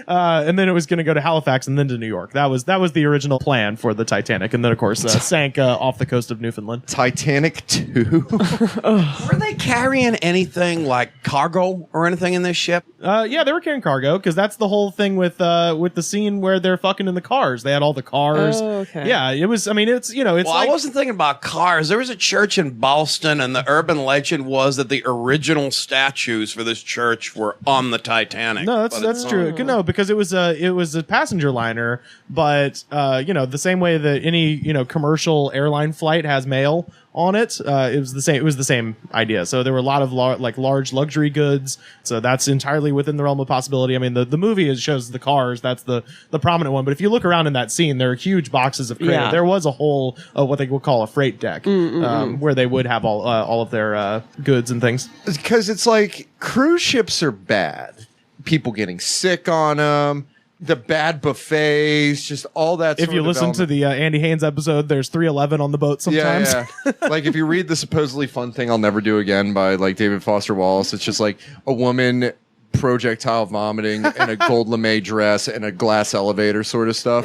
And then it was going to go to Halifax and then to New York. That was the original plan for the Titanic, and then of course sank off the coast of Newfoundland. Titanic 2. Were they carrying anything like cargo or anything in this ship? Yeah, they were carrying cargo because that's the whole thing with the scene where they're fucking in the cars. They had all the cars. Oh, okay. Yeah, it was. I mean, it's it's. Well, like, I wasn't thinking about cars. There was a church in Boston, and the urban legend was that the original statues for this church were on the Titanic. No, that's true. No, because it was a passenger liner, but the same way that any commercial airline flight has mail on it, it was the same idea. So there were a lot of large luxury goods. So that's entirely within the realm of possibility. I mean, the movie shows the cars. That's the prominent one. But if you look around in that scene, there are huge boxes of cradle. Yeah. There was a whole what they would call a freight deck, where they would have all of their goods and things. Because it's like cruise ships are bad. People getting sick on them. The bad buffets, just all that. If you listen to the Andy Haynes episode, there's 311 on the boat sometimes. Yeah. Like if you read the supposedly fun thing I'll never do again by like David Foster Wallace, it's just like a woman projectile vomiting in a gold lame dress and a glass elevator sort of stuff.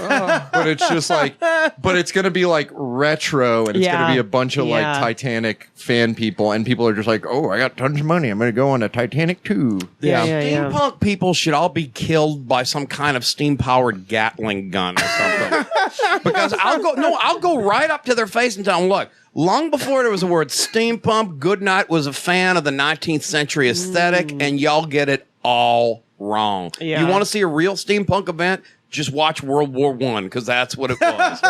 But it's just like, but it's going to be like retro and it's going to be a bunch of like Titanic fan people and people are just like, oh, I got tons of money. I'm going to go on a Titanic too. Steampunk people should all be killed by some kind of steam-powered Gatling gun or something. Because I'll go right up to their face and tell them, look, long before there was a word steampunk, Goodnight was a fan of the 19th century aesthetic, and y'all get it all wrong. Yeah. You want to see a real steampunk event? Just watch World War I, because that's what it was.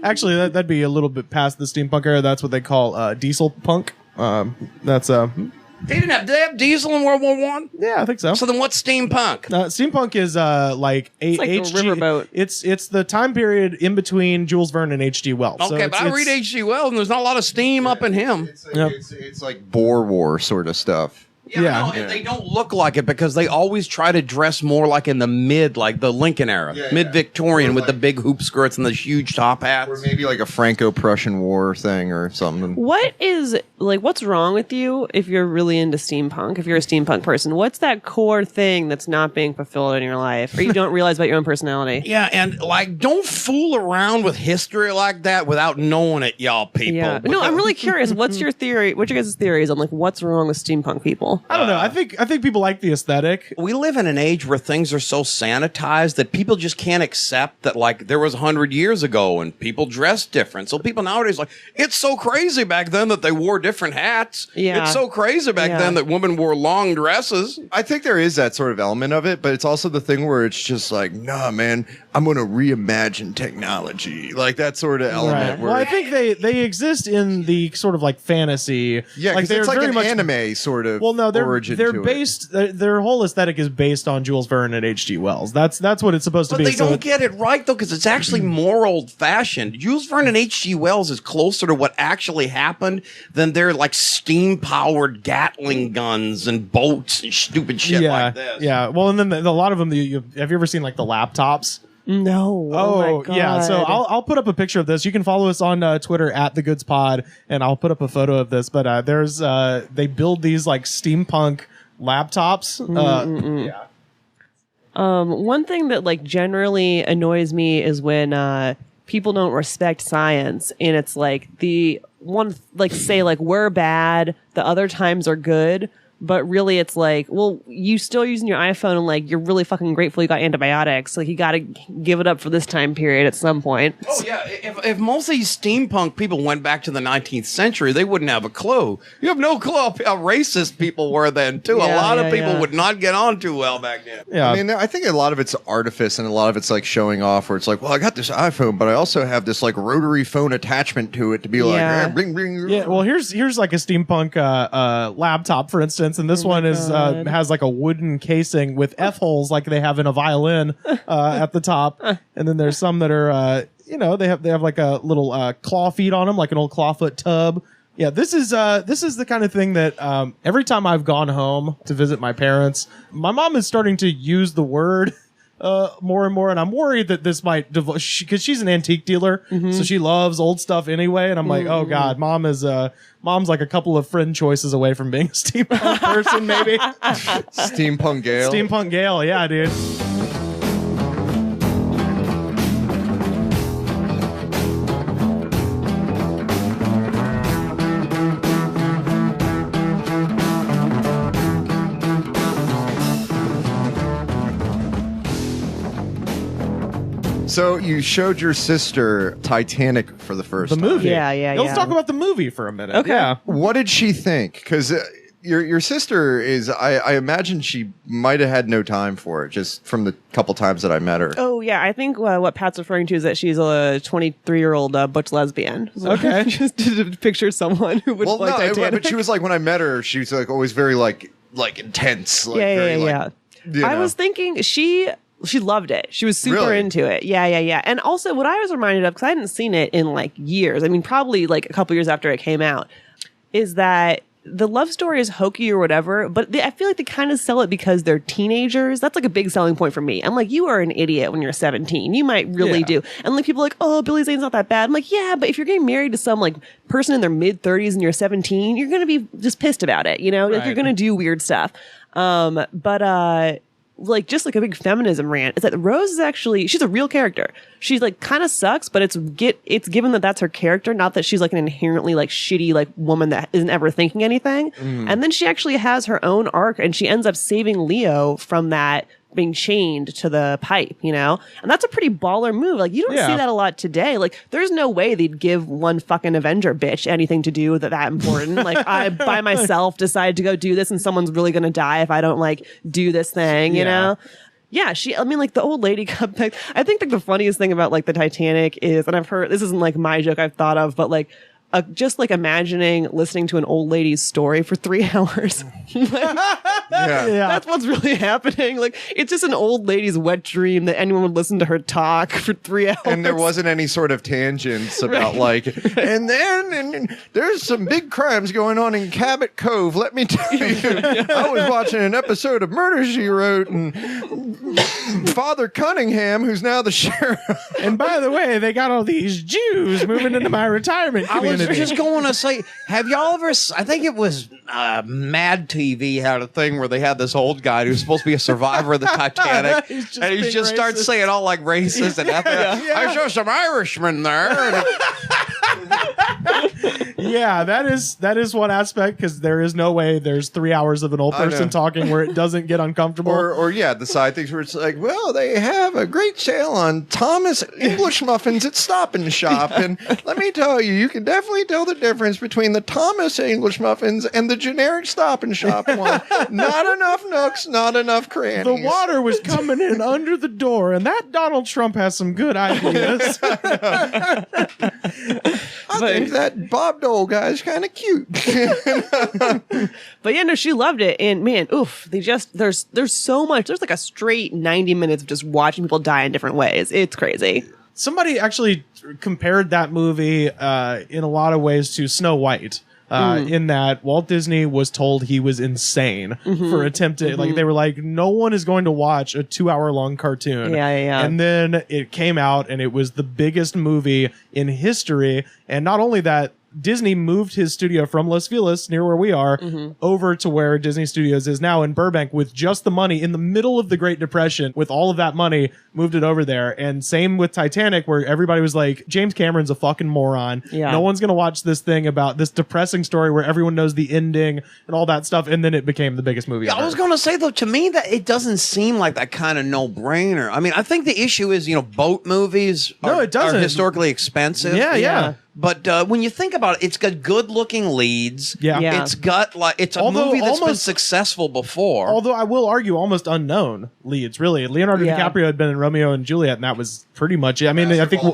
Actually, that'd be a little bit past the steampunk era. That's what they call diesel punk. That's Did they have diesel in World War I? Yeah, I think so. So then what's steampunk? Steampunk is like a riverboat. It's the time period in between Jules Verne and H.G. Wells. Okay, so but I read H.G. Wells, and there's not a lot of steam up in him. It's like Boer War sort of stuff. Yeah. They don't look like it because they always try to dress more like in the like the Lincoln era, mid-Victorian with the big hoop skirts and the huge top hats. Or maybe like a Franco-Prussian War thing or something. What's wrong with you if you're really into steampunk? If you're a steampunk person, what's that core thing that's not being fulfilled in your life or you don't realize about your own personality? Yeah, and like don't fool around with history like that without knowing it, y'all people. Yeah. No, I'm really curious. What's your theory? What's your guys' theories on like what's wrong with steampunk people? I don't know. I think people like the aesthetic. We live in an age where things are so sanitized that people just can't accept that like there was 100 years ago and people dressed different. So people nowadays like it's so crazy back then that they wore different hats. Yeah. It's so crazy back then that women wore long dresses. I think there is that sort of element of it, but it's also the thing where it's just like, nah, man, I'm going to reimagine technology. Like that sort of element. Right. Well, I think they exist in the sort of like fantasy. Yeah, like it's like very an much anime sort of. Well, no, they're to based. Their whole aesthetic is based on Jules Verne and H.G. Wells. That's what it's supposed to But be. they don't get it right though, because it's actually more old-fashioned. Jules Verne and H.G. Wells is closer to what actually happened than their like steam-powered Gatling guns and boats and stupid shit like this. Yeah. Well, and then a lot of them. Have you ever seen like the laptops? No. Oh, my God. yeah. So I'll put up a picture of this. You can follow us on Twitter at @TheGoodsPod, and I'll put up a photo of this. But there's they build these like steampunk laptops. Yeah. One thing that like generally annoys me is when people don't respect science, and it's like the one like say like we're bad, the other times are good. But really, it's like, well, you still using your iPhone and like you're really fucking grateful you got antibiotics. Like you got to give it up for this time period at some point. Oh yeah, if most of these steampunk people went back to the 19th century, they wouldn't have a clue. You have no clue how racist people were then too. A lot of people would not get on too well back then. Yeah, I mean, I think a lot of it's artifice and a lot of it's like showing off. Where it's like, well, I got this iPhone, but I also have this like rotary phone attachment to it to be like, bring, bring. Yeah. Well, here's like a steampunk laptop, for instance. And this one is has like a wooden casing with F holes like they have in a violin at the top, and then there's some that are they have like a little claw feet on them, like an old clawfoot tub. Yeah, this is the kind of thing that every time I've gone home to visit my parents, my mom is starting to use the word more and more, and I'm worried that this might because she's an antique dealer, so she loves old stuff anyway, and I'm like, oh god, mom's like a couple of friend choices away from being a steampunk person, maybe. Steampunk Gale, yeah, dude. So you showed your sister Titanic for the first time. movie. Yeah. Let's talk about the movie for a minute. Okay. Yeah. What did she think? Because your sister is, I imagine she might have had no time for it, just from the couple times that I met her. Oh, yeah. I think what Pat's referring to is that she's a 23-year-old butch lesbian. So Okay. Just to picture someone who would like Titanic. But she was like, when I met her, she was like always very like intense. Like, Yeah. You know. I was thinking she loved it. She was super Really? into it. Yeah. And also what I was reminded of, because I hadn't seen it in like years, I mean, probably like a couple years after it came out, is that the love story is hokey or whatever, but I feel like they kind of sell it because they're teenagers. That's like a big selling point for me. I'm like, you are an idiot when you're 17. You might really do. And like people are like, oh, Billy Zane's not that bad. I'm like, yeah, but if you're getting married to some like person in their mid 30s and you're 17, you're going to be just pissed about it. You know, like you're going to do weird stuff. Like just like a big feminism rant is that Rose is actually, she's a real character. She's like kind of sucks, but it's given that that's her character, not that she's like an inherently like shitty like woman that isn't ever thinking anything. And then she actually has her own arc and she ends up saving Leo from that being chained to the pipe, you know? And that's a pretty baller move. Like, you don't see that a lot today. Like, there's no way they'd give one fucking Avenger bitch anything to do with it that important. Like, I, by myself, decide to go do this and someone's really gonna die if I don't, like, do this thing, you know? Yeah, I mean, like, the old lady got back. I think, like, the funniest thing about, like, the Titanic is, and I've heard, this isn't, like, my joke I've thought of, but, like, just like imagining listening to an old lady's story for 3 hours. That's what's really happening. Like, it's just an old lady's wet dream that anyone would listen to her talk for 3 hours. And there wasn't any sort of tangents about and then there's some big crimes going on in Cabot Cove. Let me tell you, I was watching an episode of Murder, She Wrote, and Father Cunningham, who's now the sheriff. And by the way, they got all these Jews moving into my retirement community. I was just going to say, have y'all ever? I think it was Mad TV had a thing where they had this old guy who's supposed to be a survivor of the Titanic, and he just starts saying all like racist and ethnic. I saw some Irishmen there. Yeah, that is one aspect, because there is no way there's 3 hours of an old person talking where it doesn't get uncomfortable. Or the side things where it's like, well, they have a great sale on Thomas English muffins at Stop and Shop, and let me tell you, you can definitely tell the difference between the Thomas English muffins and the generic Stop and Shop one. Not enough nooks, not enough crannies. The water was coming in under the door, and that Donald Trump has some good ideas. I think that Bob Dole guy's kind of cute. But yeah, no, she loved it. And man, oof, there's so much. There's like a straight 90 minutes of just watching people die in different ways. It's crazy. Somebody actually compared that movie in a lot of ways to Snow White. In that Walt Disney was told he was insane for attempting, like, they were like, no one is going to watch a 2-hour-long cartoon. Yeah. And then it came out and it was the biggest movie in history. And not only that, Disney moved his studio from Los Feliz, near where we are, over to where Disney Studios is now in Burbank, with just the money in the middle of the Great Depression. With all of that money, moved it over there. And same with Titanic, where everybody was like, James Cameron's a fucking moron. Yeah. No one's going to watch this thing about this depressing story where everyone knows the ending and all that stuff. And then it became the biggest movie ever. I was going to say, though, to me, that it doesn't seem like that kind of no-brainer. I mean, I think the issue is, boat movies are historically expensive. Yeah. But when you think about it, it's got good-looking leads. Yeah. It's got it's a movie that's been successful before. Although I will argue, almost unknown leads. Really, Leonardo DiCaprio had been in Romeo and Juliet, and that was pretty much it. I mean, I think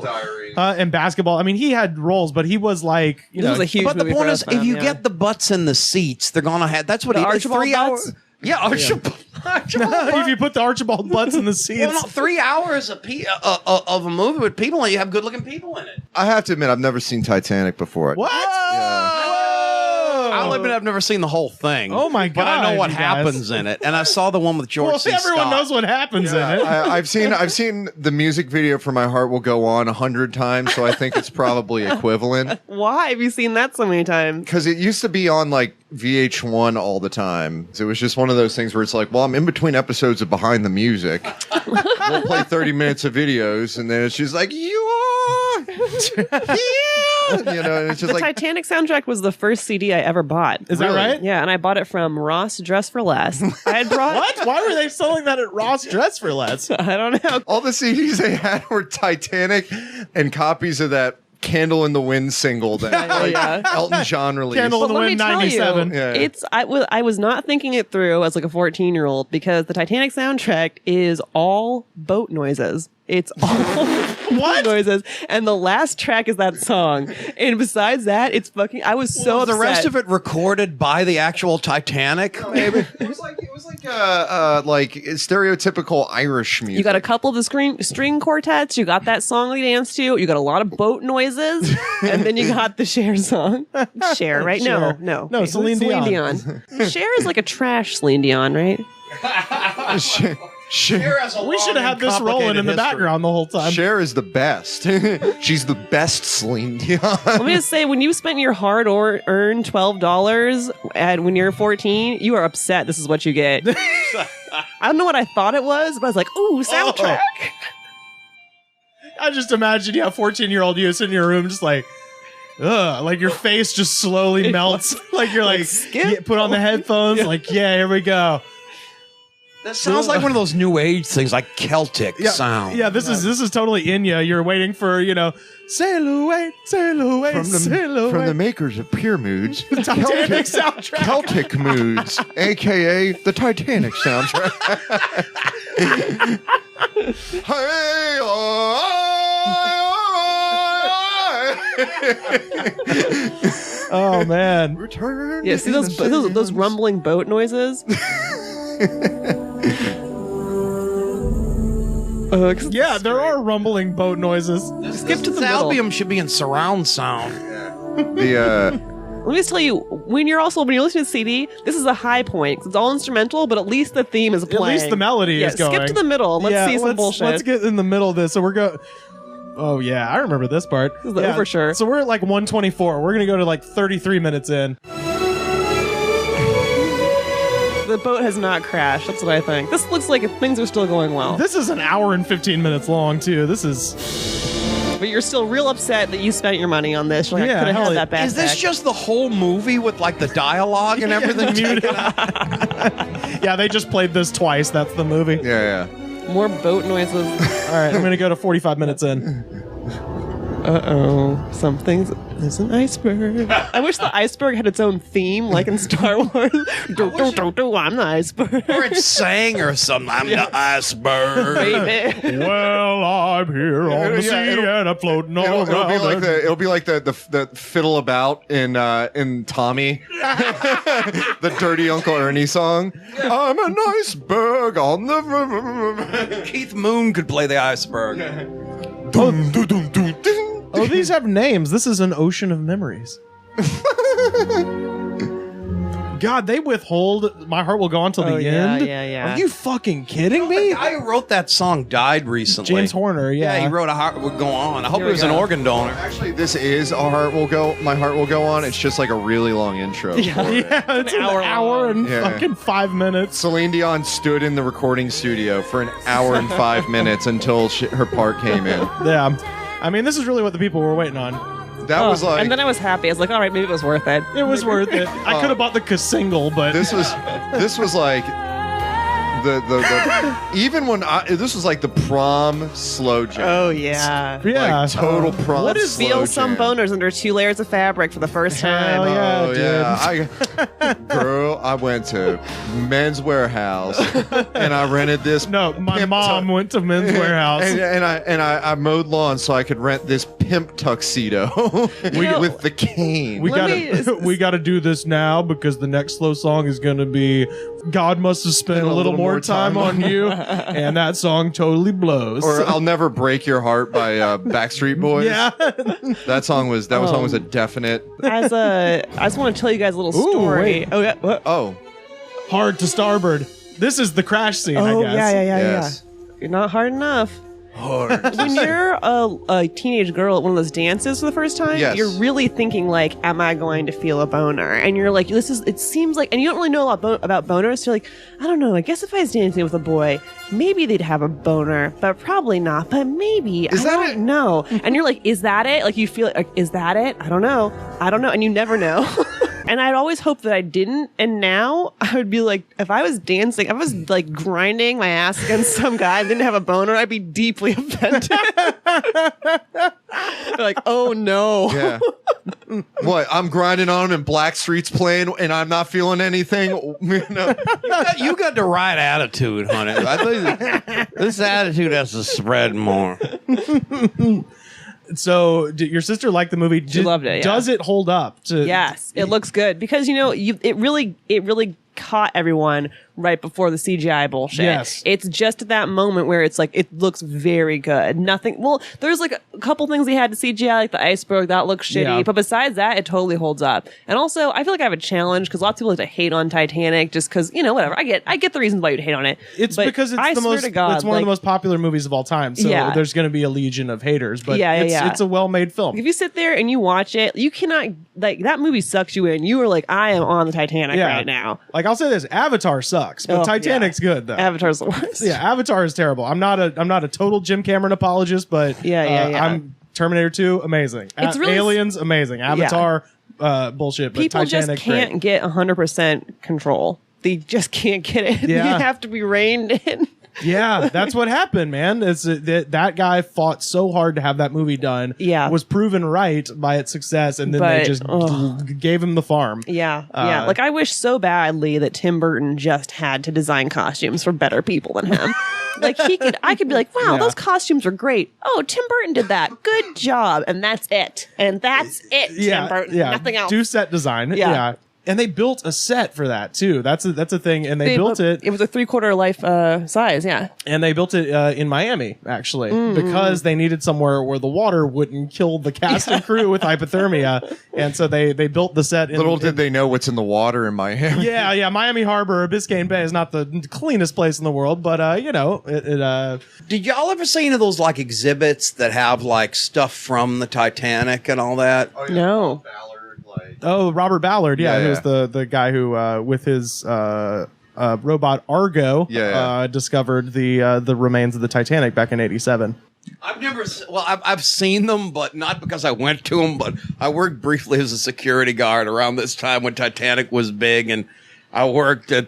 and Basketball. I mean, he had roles, but he was like, it was a huge. But the point is, if you get the butts in the seats, they're gonna have. That's what the Archibald 3 hours. Yeah, Archibald. If you put the Archibald butts in the seats. Well, no, 3 hours of a movie with people, and you have good-looking people in it. I have to admit, I've never seen Titanic before. What? Yeah. I'll admit I've never seen the whole thing. Oh my god! But I know what happens in it, and I saw the one with George C. Everyone Scott. knows what happens in it. I've seen the music video for My Heart Will Go On 100 times, so I think it's probably equivalent. Why have you seen that so many times? Because it used to be on like VH1 all the time. So it was just one of those things where it's like, well, I'm in between episodes of Behind the Music. We'll play 30 minutes of videos, and then it's just like, you are You know, and it's just The like Titanic soundtrack was the first CD I ever bought. Is that right? Yeah, and I bought it from Ross Dress for Less. I had brought What? Why were they selling that at Ross Dress for Less? I don't know. all the CDs they had were Titanic and copies of that Candle in the Wind single that Elton John released. Candle in the But let Wind me tell 97. you, Yeah. I was not thinking it through as like a 14-year-old because the Titanic soundtrack is all boat noises. It's all boat noises, and the last track is that song. And besides that, it's fucking. I was so upset. the rest of it recorded by the actual Titanic. Maybe It was like stereotypical Irish music. You got a couple of the string quartets. You got that song we danced to. You got a lot of boat noises, and then you got the Cher song. Cher, right? Cher. No, No, Celine Dion. Cher is like a trash Celine Dion, right? We should have had this rolling in the background the whole time. Cher is the best. She's the best Celine Dion. Let me just say, when you spent your hard-earned $12 and when you're 14, you are upset. This is what you get. I don't know what I thought it was, but I was like, ooh, soundtrack. I just imagine, 14-year-old you sitting in your room just like, ugh, like your face just slowly melts. Like you're like put on the headphones, like, yeah, here we go. That sounds like one of those new age things, like Celtic sound. Yeah, this is totally Inya. You're waiting for, sail away, sail away, sail away. From the makers of Pure Moods, Titanic soundtrack. Celtic Moods, a.k.a. the Titanic soundtrack. Hey, oh, man. Return. Yeah, see those rumbling boat noises? Yeah, there are rumbling boat noises. Skip to the This middle. album should be in surround sound. Let me just tell you, when you're listening to the CD, this is a high point. 'Cause it's all instrumental, but at least the theme is playing. At least the melody is going. Skip to the middle. And let's see some bullshit. Let's get in the middle of this. So we're going. Oh yeah, I remember this part. This is the overture. So we're at like 124. We're gonna go to like 33 minutes in. The boat has not crashed. That's what I think. This looks like things are still going well. This is an hour and 15 minutes long too. This is. But you're still real upset that you spent your money on this. You're like, I could have had that back. Is this just the whole movie with like the dialogue and everything taken out? Yeah, they just played this twice. That's the movie. Yeah. More boat noises. All right, I'm gonna go to 45 minutes in. There's an iceberg. I wish the iceberg had its own theme, like in Star Wars. I'm the iceberg. Or it sang or something. I'm the iceberg. Baby. Well, I'm here on the sea and I'm floating all around. It'll be like the fiddle about in Tommy, the Dirty Uncle Ernie song. I'm an iceberg on the river. Keith Moon could play the iceberg. Oh, these have names. This is an ocean of memories. God, they withhold My Heart Will Go On Till the End? Yeah. Are you fucking kidding me? The guy who wrote that song died recently. James Horner, yeah. Yeah, he wrote A Heart Will Go On. I hope he was an organ donor. Actually, this is My Heart Will Go On. It's just like a really long intro. Yeah, it's an hour and fucking 5 minutes. Celine Dion stood in the recording studio for an hour and 5 minutes until her part came in. Yeah. I mean, this is really what the people were waiting on. That was like... And then I was happy. I was like, all right, maybe it was worth it. It was worth it. I could have bought the single, but... This was like... even when this was like the prom slow jam. Oh yeah, like total prom. What is slow feel some jam. boners under 2 layers of fabric for the first time? Hell yeah, Girl, I went to Men's Warehouse and I rented this. No, my mom went to Men's Warehouse and I mowed lawn so I could rent this pimp tuxedo with the cane. We gotta do this now because the next slow song is gonna be God Must Have Spent a little more time on you, and that song totally blows. Or I'll Never Break Your Heart by Backstreet Boys. Yeah, that song was a definite. I just want to tell you guys a little story. Wait. Oh yeah. What? Oh, hard to starboard. This is the crash scene. I guess. Yeah. You're not hard enough. hard. When you're a teenage girl at one of those dances for the first time, Yes. you're really thinking like, am I going to feel a boner? And you're like, it seems like, and you don't really know a lot about boners, so you're like, I don't know, I guess if I was dancing with a boy, maybe they'd have a boner, but probably not, but maybe. I don't know. And you're like, is that it? Like, you feel like, is that it? I don't know. And you never know. And I'd always hoped that I didn't. And now I would be like, if I was dancing, if I was like grinding my ass against some guy and didn't have a boner, I'd be deeply offended. Like, oh no. Yeah. What? I'm grinding on him and Blackstreet's playing and I'm not feeling anything. You know? You got the right attitude, honey. I think this attitude has to spread more. So, did your sister like the movie? She loved it. Yeah. Does it hold up? Yes, it looks good because it really caught everyone right before the CGI bullshit. Yes. It's just at that moment where it's like, it looks very good. Nothing, well, there's like a couple things they had to CGI, like the iceberg, that looks shitty. Yeah. But besides that, it totally holds up. And also, I feel like I have a challenge because lots of people like to hate on Titanic just because, whatever. I get the reasons why you'd hate on it. It's but because I it's swear to God, it's one of the most popular movies of all time. So Yeah. there's going to be a legion of haters, but Yeah, it's a well-made film. If you sit there and you watch it, you cannot, like, that movie sucks you in. You are like, I am on the Titanic right now. Like, I'll say this, Avatar sucks, but Oh, Titanic's good though. Avatar's the worst. Yeah, Avatar is terrible. I'm not a total Jim Cameron apologist, but Yeah. I'm Terminator 2, amazing. It's really Aliens, amazing. Avatar, bullshit. But People Titanic, just can't great. get 100% control. They just can't get it. Yeah. You have to be reined in. Yeah, that's what happened, man. It's that guy fought so hard to have that movie done. Yeah. Was proven right by its success, and then they But, just gave him the farm. Yeah. Like, I wish so badly that Tim Burton just had to design costumes for better people than him. Like, I could be like, wow, Yeah. those costumes are great. Oh, Tim Burton did that. Good job. And that's it. And that's it, Tim Burton. Nothing else. Do set design. Yeah. And they built a set for that too. That's a thing. And they built it. It was a 3/4 life size. Yeah. And they built it in Miami, actually, because they needed somewhere where the water wouldn't kill the cast and crew with hypothermia. And so they built the set. Little did they know what's in the water in Miami. Yeah. Miami Harbor or Biscayne Bay is not the cleanest place in the world, but Did y'all ever see any of those like exhibits that have like stuff from the Titanic and all that? No. Robert Ballard, Yeah, who's the guy who with his robot Argo discovered the remains of the Titanic back in '87. I've seen them, but not because I went to them, but I worked briefly as a security guard around this time when Titanic was big, and I worked at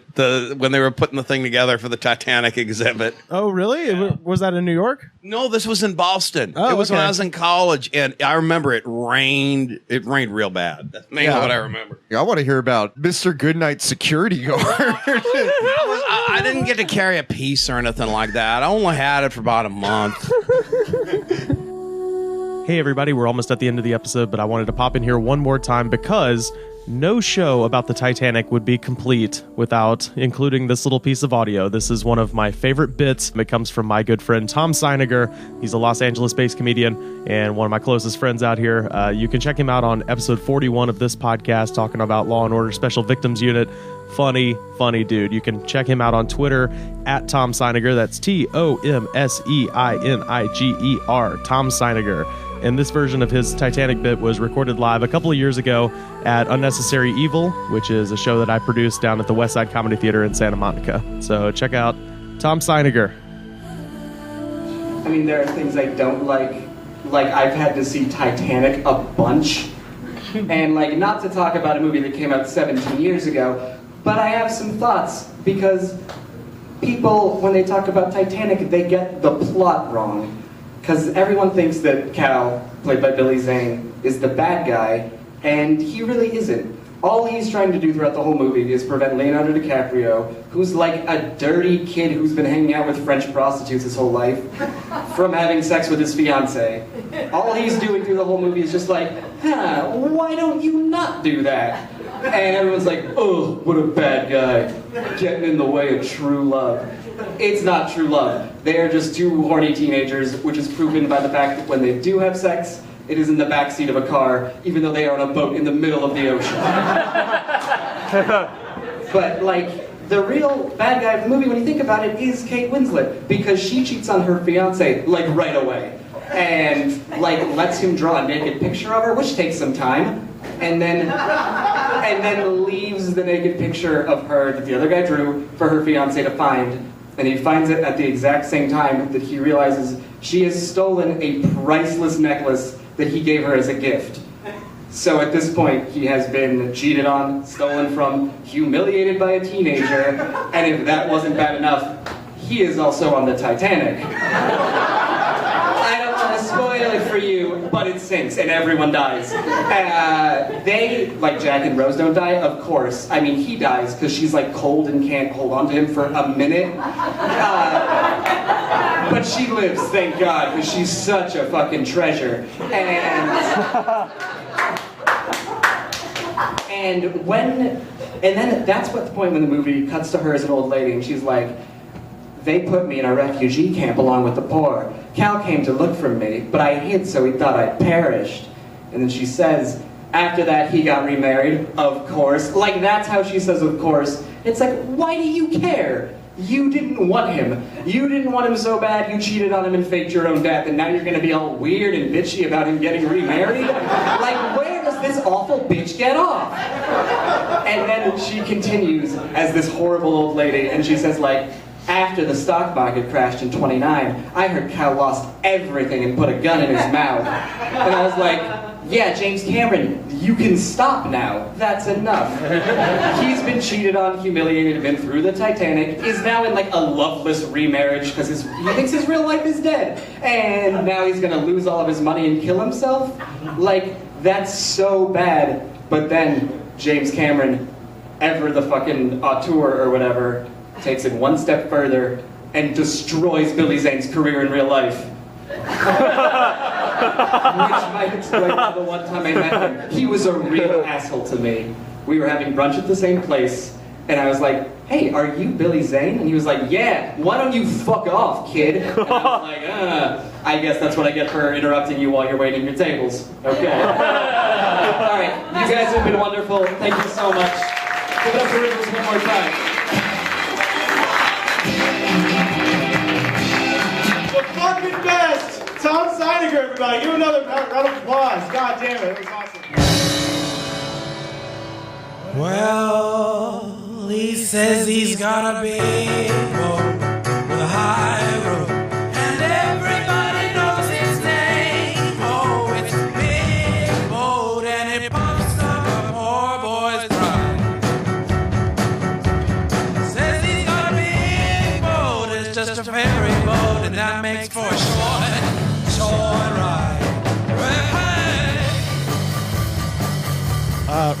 when they were putting the thing together for the Titanic exhibit. Oh, really? Was that in New York? No, this was in Boston. Oh, it was when okay. I was in college, and I remember it rained. It rained real bad. That's mainly what I remember. Yeah, I want to hear about Mr. Goodnight's security guard. I didn't get to carry a piece or anything like that. I only had it for about a month. Hey, everybody, we're almost at the end of the episode, but I wanted to pop in here one more time because no show about the Titanic would be complete without including this little piece of audio. This is one of my favorite bits. It comes from my good friend Tom Seiniger. He's a Los Angeles-based comedian and one of my closest friends out here. You can check him out on episode 41 of this podcast talking about Law & Order Special Victims Unit. Funny dude. You can check him out on Twitter at Tom Seiniger. That's TomSeiniger. Tom Seiniger. And this version of his Titanic bit was recorded live a couple of years ago at Unnecessary Evil, which is a show that I produced down at the West Side Comedy Theater in Santa Monica. So check out Tom Seiniger. I mean, there are things I don't like. Like, I've had to see Titanic a bunch. And, like, not to talk about a movie that came out 17 years ago, but I have some thoughts, because people, when they talk about Titanic, they get the plot wrong. Because everyone thinks that Cal, played by Billy Zane, is the bad guy, and he really isn't. All he's trying to do throughout the whole movie is prevent Leonardo DiCaprio, who's like a dirty kid who's been hanging out with French prostitutes his whole life, from having sex with his fiancée. All he's doing through the whole movie is just like, why don't you not do that? And everyone's like, oh, what a bad guy, getting in the way of true love. It's not true love. They are just two horny teenagers, which is proven by the fact that when they do have sex, it is in the backseat of a car, even though they are on a boat in the middle of the ocean. But, like, the real bad guy of the movie, when you think about it, is Kate Winslet, because she cheats on her fiance like right away, and like lets him draw a naked picture of her, which takes some time, and then leaves the naked picture of her that the other guy drew for her fiance to find, and he finds it at the exact same time that he realizes she has stolen a priceless necklace that he gave her as a gift. So at this point, he has been cheated on, stolen from, humiliated by a teenager, and if that wasn't bad enough, he is also on the Titanic. I don't want to spoil it for you, but it sinks and everyone dies. They, like Jack and Rose, don't die, of course. I mean, he dies because she's like cold and can't hold on to him for a minute. But she lives, thank God, because she's such a fucking treasure. And then that's what the point when the movie cuts to her as an old lady, and she's like, they put me in a refugee camp along with the poor. Cal came to look for me, but I hid so he thought I'd perished. And then she says, after that he got remarried, of course. Like, that's how she says of course. It's like, why do you care? You didn't want him. You didn't want him so bad you cheated on him and faked your own death, and now you're gonna be all weird and bitchy about him getting remarried? Like, where does this awful bitch get off? And then she continues as this horrible old lady, and she says like, after the stock market crashed in 29, I heard Cal lost everything and put a gun in his mouth. And I was like, yeah, James Cameron, you can stop now. That's enough. He's been cheated on, humiliated, been through the Titanic, is now in like a loveless remarriage because he thinks his real life is dead. And now he's gonna lose all of his money and kill himself? Like, that's so bad. But then James Cameron, ever the fucking auteur or whatever, takes it one step further and destroys Billy Zane's career in real life. Which might explain the one time I met him. He was a real asshole to me. We were having brunch at the same place, and I was like, hey, are you Billy Zane? And he was like, yeah, why don't you fuck off, kid? And I was like, I guess that's what I get for interrupting you while you're waiting your tables. Okay. Alright, you guys have been wonderful. Thank you so much. Give it up for Rivers one more time. The fucking best! Tom Seiniger, everybody. Give another round of applause. God damn it, it was awesome. Well, he says he's got a big boat with a high road, and everybody knows his name. Oh, it's a big boat, and it pumps up a poor boy's pride. Says he's got a big boat, it's just a ferry boat, and that makes for a short ride.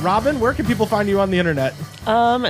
Robin, where can people find you on the internet?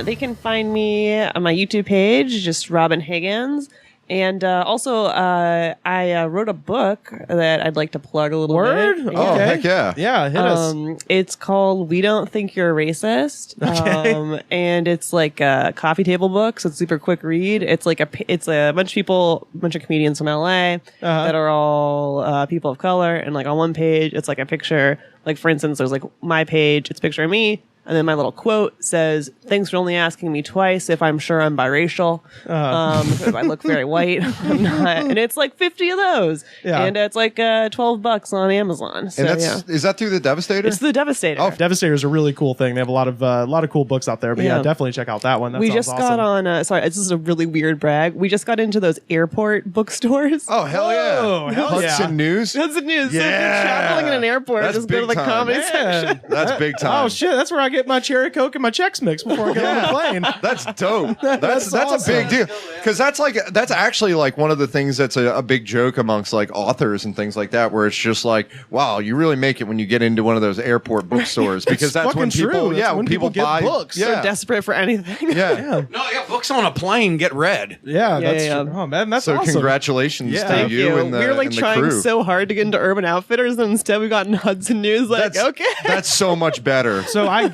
They can find me on my YouTube page, just Robin Higgins. And also, I wrote a book that I'd like to plug a little Word? bit. Oh, heck yeah. Yeah, hit us. It's called We Don't Think You're Racist. Okay. And it's like a coffee table book, so it's super quick read. It's like it's a bunch of people, a bunch of comedians from LA that are all people of color. And like on one page, it's like a picture. Like, for instance, there's like my page, it's a picture of me. And then my little quote says, thanks for only asking me twice if I'm sure I'm biracial. Because I look very white. I'm not. And it's like 50 of those. Yeah. And it's like $12 on Amazon. So, And is that through the Devastator? It's the Devastator. Oh, Devastator is a really cool thing. They have a lot of cool books out there. But yeah, definitely check out that one. That we sounds just awesome. got on, sorry, this is a really weird brag. We just got into those airport bookstores. Oh, hell yeah. Whoa, hell Hudson News? Hudson News. So if Yeah. you're traveling in an airport, That's just go to big the time. comedy Man. section. That's big time. Oh, shit. That's where I get my cherry Coke and my Chex Mix before I get on the plane. That's dope. That's awesome. a big deal, because that's actually like one of the things that's a big joke amongst like authors and things like that, where it's just like, wow, you really make it when you get into one of those airport bookstores, because that's when fucking people, true. That's when people get buy books. Yeah, They're desperate for anything. yeah. No, yeah, books on a plane get read. Yeah, that's yeah. true. Oh, man, that's So awesome. congratulations Yeah. to Thank you and the We were like and the trying crew. so hard to get into Urban Outfitters, and instead we got in Hudson News. Like, That's okay. That's so much better. So I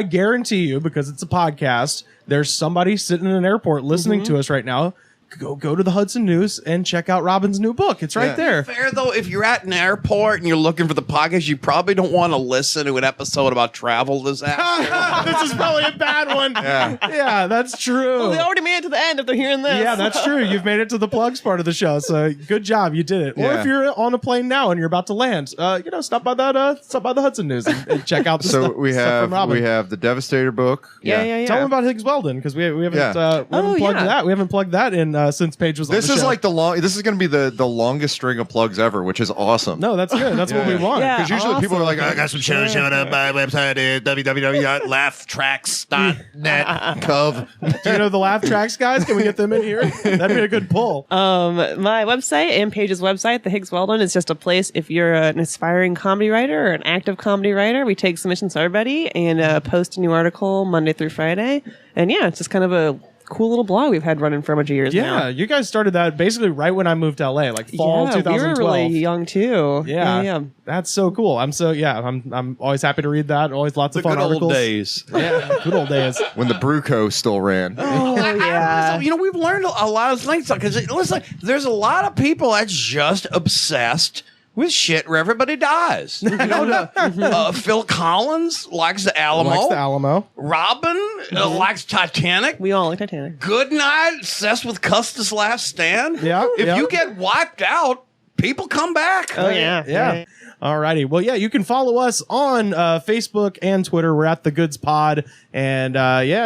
guarantee you, because it's a podcast, there's somebody sitting in an airport listening to us right now, go to the Hudson News and check out Robin's new book. It's right there. Fair though, if you're at an airport and you're looking for the podcast, you probably don't want to listen to an episode about travel disaster. This is probably a bad one. Yeah, that's true. Well, they already made it to the end if they're hearing this. Yeah, that's true. You've made it to the plugs part of the show, so good job. You did it. Or if you're on a plane now and you're about to land, stop by the Hudson News and check out the stuff. we from Robin. have the Devastator book. Yeah. Tell them about Higgs Weldon because we haven't plugged that. We haven't plugged that in since Paige was on the show. This is like this is going to be the longest string of plugs ever, which is awesome. No, that's good. That's what we want. Because usually people are like, I got some Shows showing up. My website is www.laughtracks.net. Cove. Do you know the Laugh Tracks guys? Can we get them in here? That'd be a good pull. My website and Paige's website, the Higgs Weldon, is just a place if you're an aspiring comedy writer or an active comedy writer. We take submissions to everybody and post a new article Monday through Friday. And yeah, it's just kind of a cool little blog we've had running for a bunch of years now. Yeah, you guys started that basically right when I moved to LA, like fall 2012. We were really young too. Yeah. That's so cool. I'm always happy to read that. Always lots of fun articles. Old days. Yeah, good old days. When the Bruco still ran. Oh yeah. So, we've learned a lot of things because it looks like there's a lot of people that's just obsessed with shit where everybody dies. Phil Collins likes the Alamo. Robin likes Titanic. We all like Titanic. Goodnight, obsessed with Custis Last Stand. Yeah. If you get wiped out, people come back. Oh, yeah. Alrighty. Well, yeah, you can follow us on Facebook and Twitter. We're at The Goods Pod. And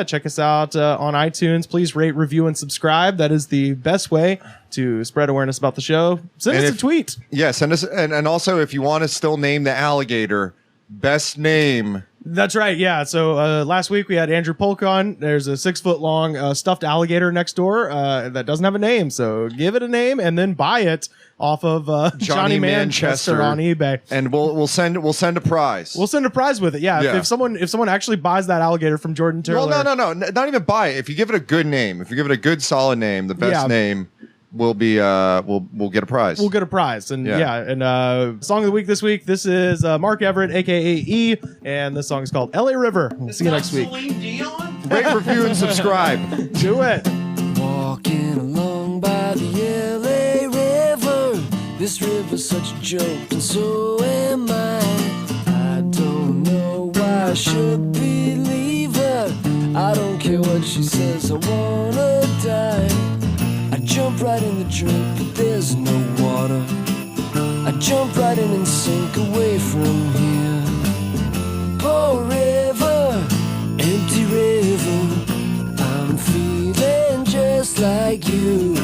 check us out on iTunes. Please rate, review, and subscribe. That is the best way to spread awareness about the show. Send us a tweet. Yeah, send us. And also, if you want to still name the alligator, best name. That's right. Yeah. So last week we had Andrew Polk on. There's a 6-foot-long stuffed alligator next door that doesn't have a name. So give it a name and then buy it off of Johnny Manchester on eBay. And we'll send a prize. We'll send a prize with it. Yeah. If someone actually buys that alligator from Jordan Taylor. Well, no, not even buy it. If you give it a good name, if you give it a good solid name, the best name. We'll get a prize. We'll get a prize. And song of the week this week, this is Mark Everett, aka E, and this song is called LA River. We'll see you next week. Rate, review, and subscribe. Do it. Walking along by the LA River. This river's such a joke, and so am I. I don't know why I should believe her. I don't care what she says, I wanna die. I jump right in the drink, but there's no water. I jump right in and sink away from here. Poor river, empty river. I'm feeling just like you.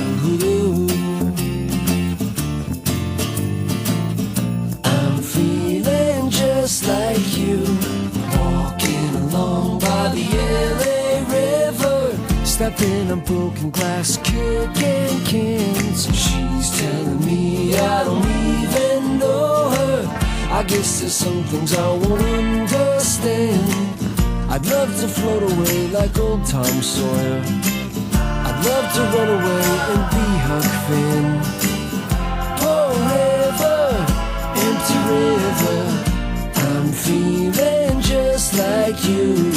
I'm feeling just like you. Walking along by the LA River. Stepping on broken glass, kicking cans. She's telling me I don't even know her. I guess there's some things I won't understand. I'd love to float away like old Tom Sawyer. I'd love to run away and be Huck Finn. Poor river, empty river. I'm feeling just like you.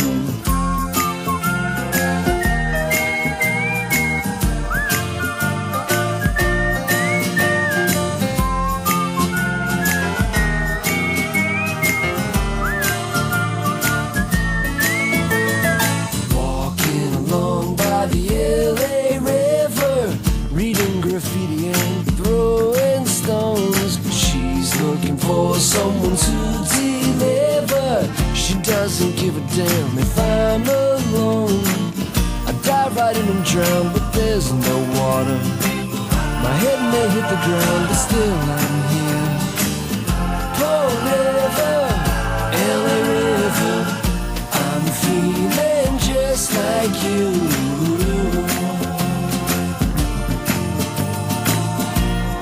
Someone to deliver. She doesn't give a damn if I'm alone. I dive right in and drown, but there's no water. My head may hit the ground, but still I'm here. Poor river, LA River. I'm feeling just like you.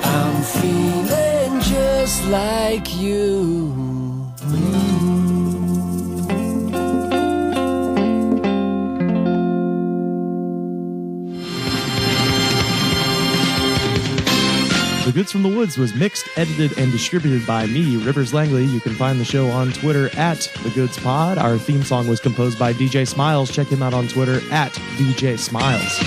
I'm feeling just like you. The Goods from the Woods was mixed, edited, and distributed by me, Rivers Langley. You can find the show on Twitter at The Goods Pod. Our theme song was composed by DJ Smiles. Check him out on Twitter at DJ Smiles.